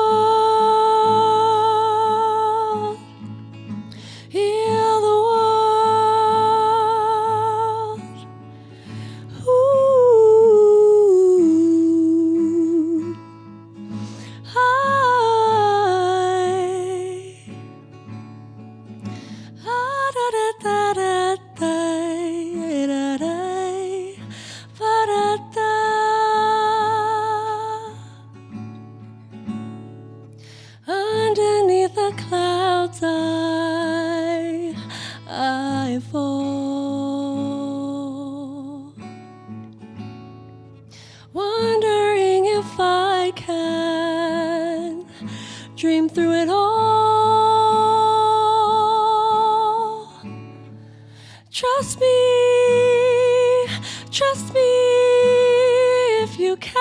Trust me if you can.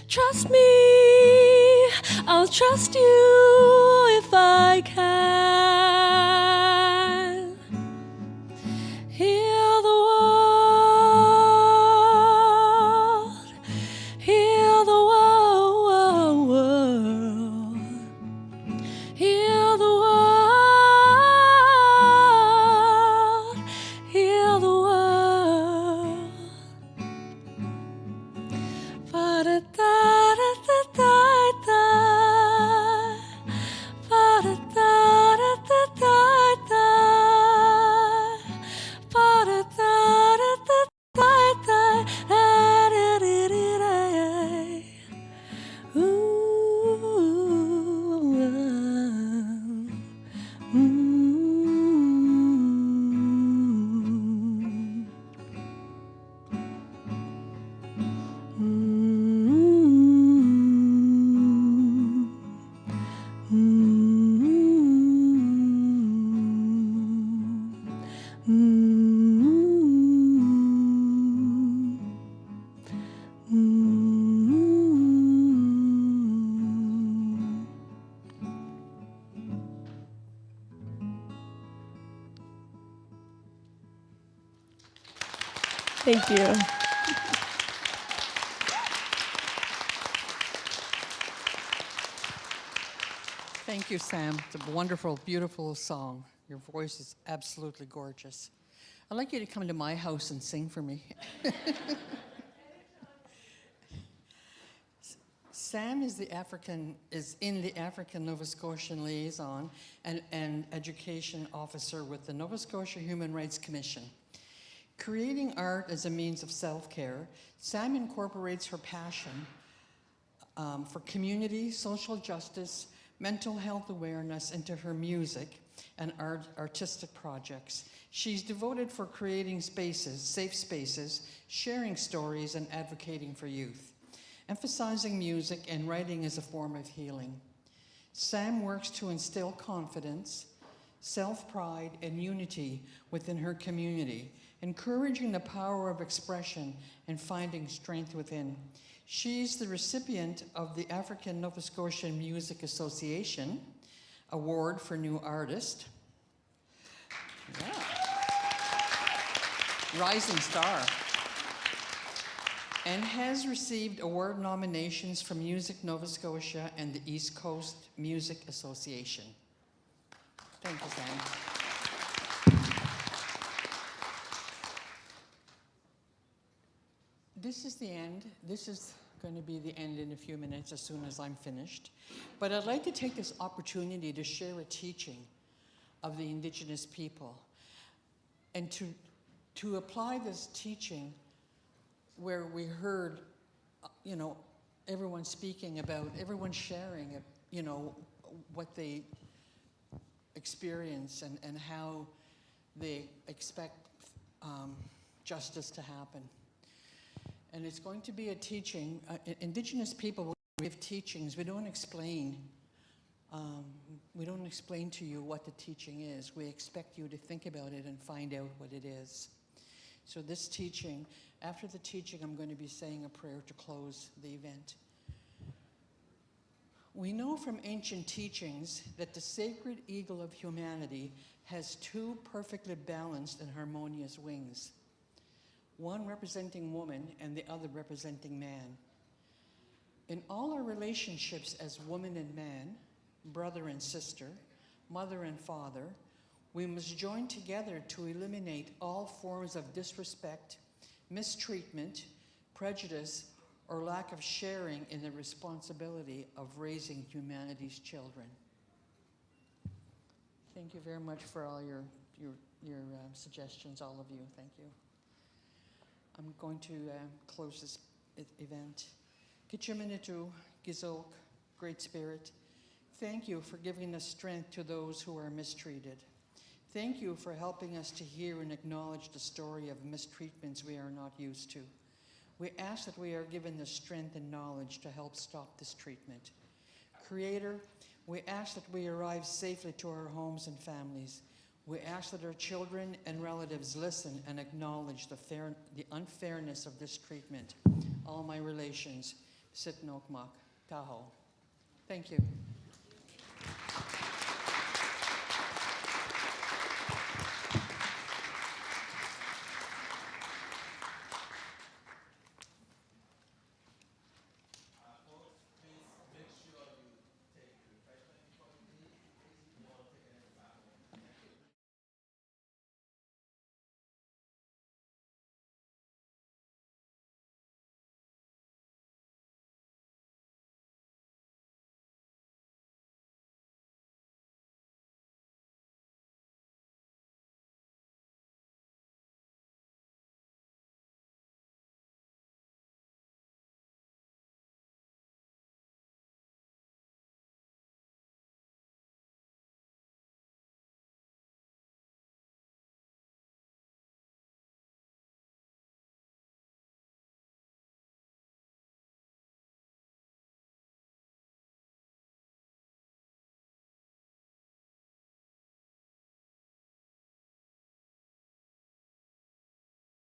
Trust me, I'll trust you if I can. Heal the world, heal the world, heal the world, heal the world. Ba-da-da-da-da-da-da. Ba-da-da-da-da-da-da. Ba-da-da-da-da-da-da. Thank you. Thank you, Sam. It's a wonderful, beautiful song. Your voice is absolutely gorgeous. I'd like you to come to my house and sing for me. Sam is in the African Nova Scotian liaison and education officer with the Nova Scotia Human Rights Commission. Creating art as a means of self-care, Sam incorporates her passion for community, social justice, mental health awareness into her music and artistic projects. She's devoted for creating spaces, safe spaces, sharing stories, and advocating for youth, emphasizing music and writing as a form of healing. Sam works to instill confidence, self-pride, and unity within her community, encouraging the power of expression and finding strength within. She's the recipient of the African Nova Scotian Music Association Award for New Artist. Yeah. Rising star. And has received award nominations from Music Nova Scotia and the East Coast Music Association. Thank you, Sam. This is the end. This is going to be the end in a few minutes as soon as I'm finished. But I'd like to take this opportunity to share a teaching of the Indigenous people and to apply this teaching where we heard, everyone speaking about, everyone sharing, what they experience and how they expect justice to happen. And it's going to be a teaching. Indigenous people, we have teachings. We don't explain to you what the teaching is. We expect you to think about it and find out what it is. So this teaching, after the teaching, I'm going to be saying a prayer to close the event. We know from ancient teachings that the sacred eagle of humanity has two perfectly balanced and harmonious wings, one representing woman and the other representing man. In all our relationships as woman and man, brother and sister, mother and father, we must join together to eliminate all forms of disrespect, mistreatment, prejudice, or lack of sharing in the responsibility of raising humanity's children. Thank you very much for all your suggestions, all of you. Thank you. I'm going to close this event. Kichiminetu, Gizok, Great Spirit, thank you for giving us strength to those who are mistreated. Thank you for helping us to hear and acknowledge the story of mistreatments we are not used to. We ask that we are given the strength and knowledge to help stop this treatment. Creator, We ask that we arrive safely to our homes and families. We ask that our children and relatives listen and acknowledge the unfairness of this treatment. All my relations, Sitnokmak, Tahoe. Thank you.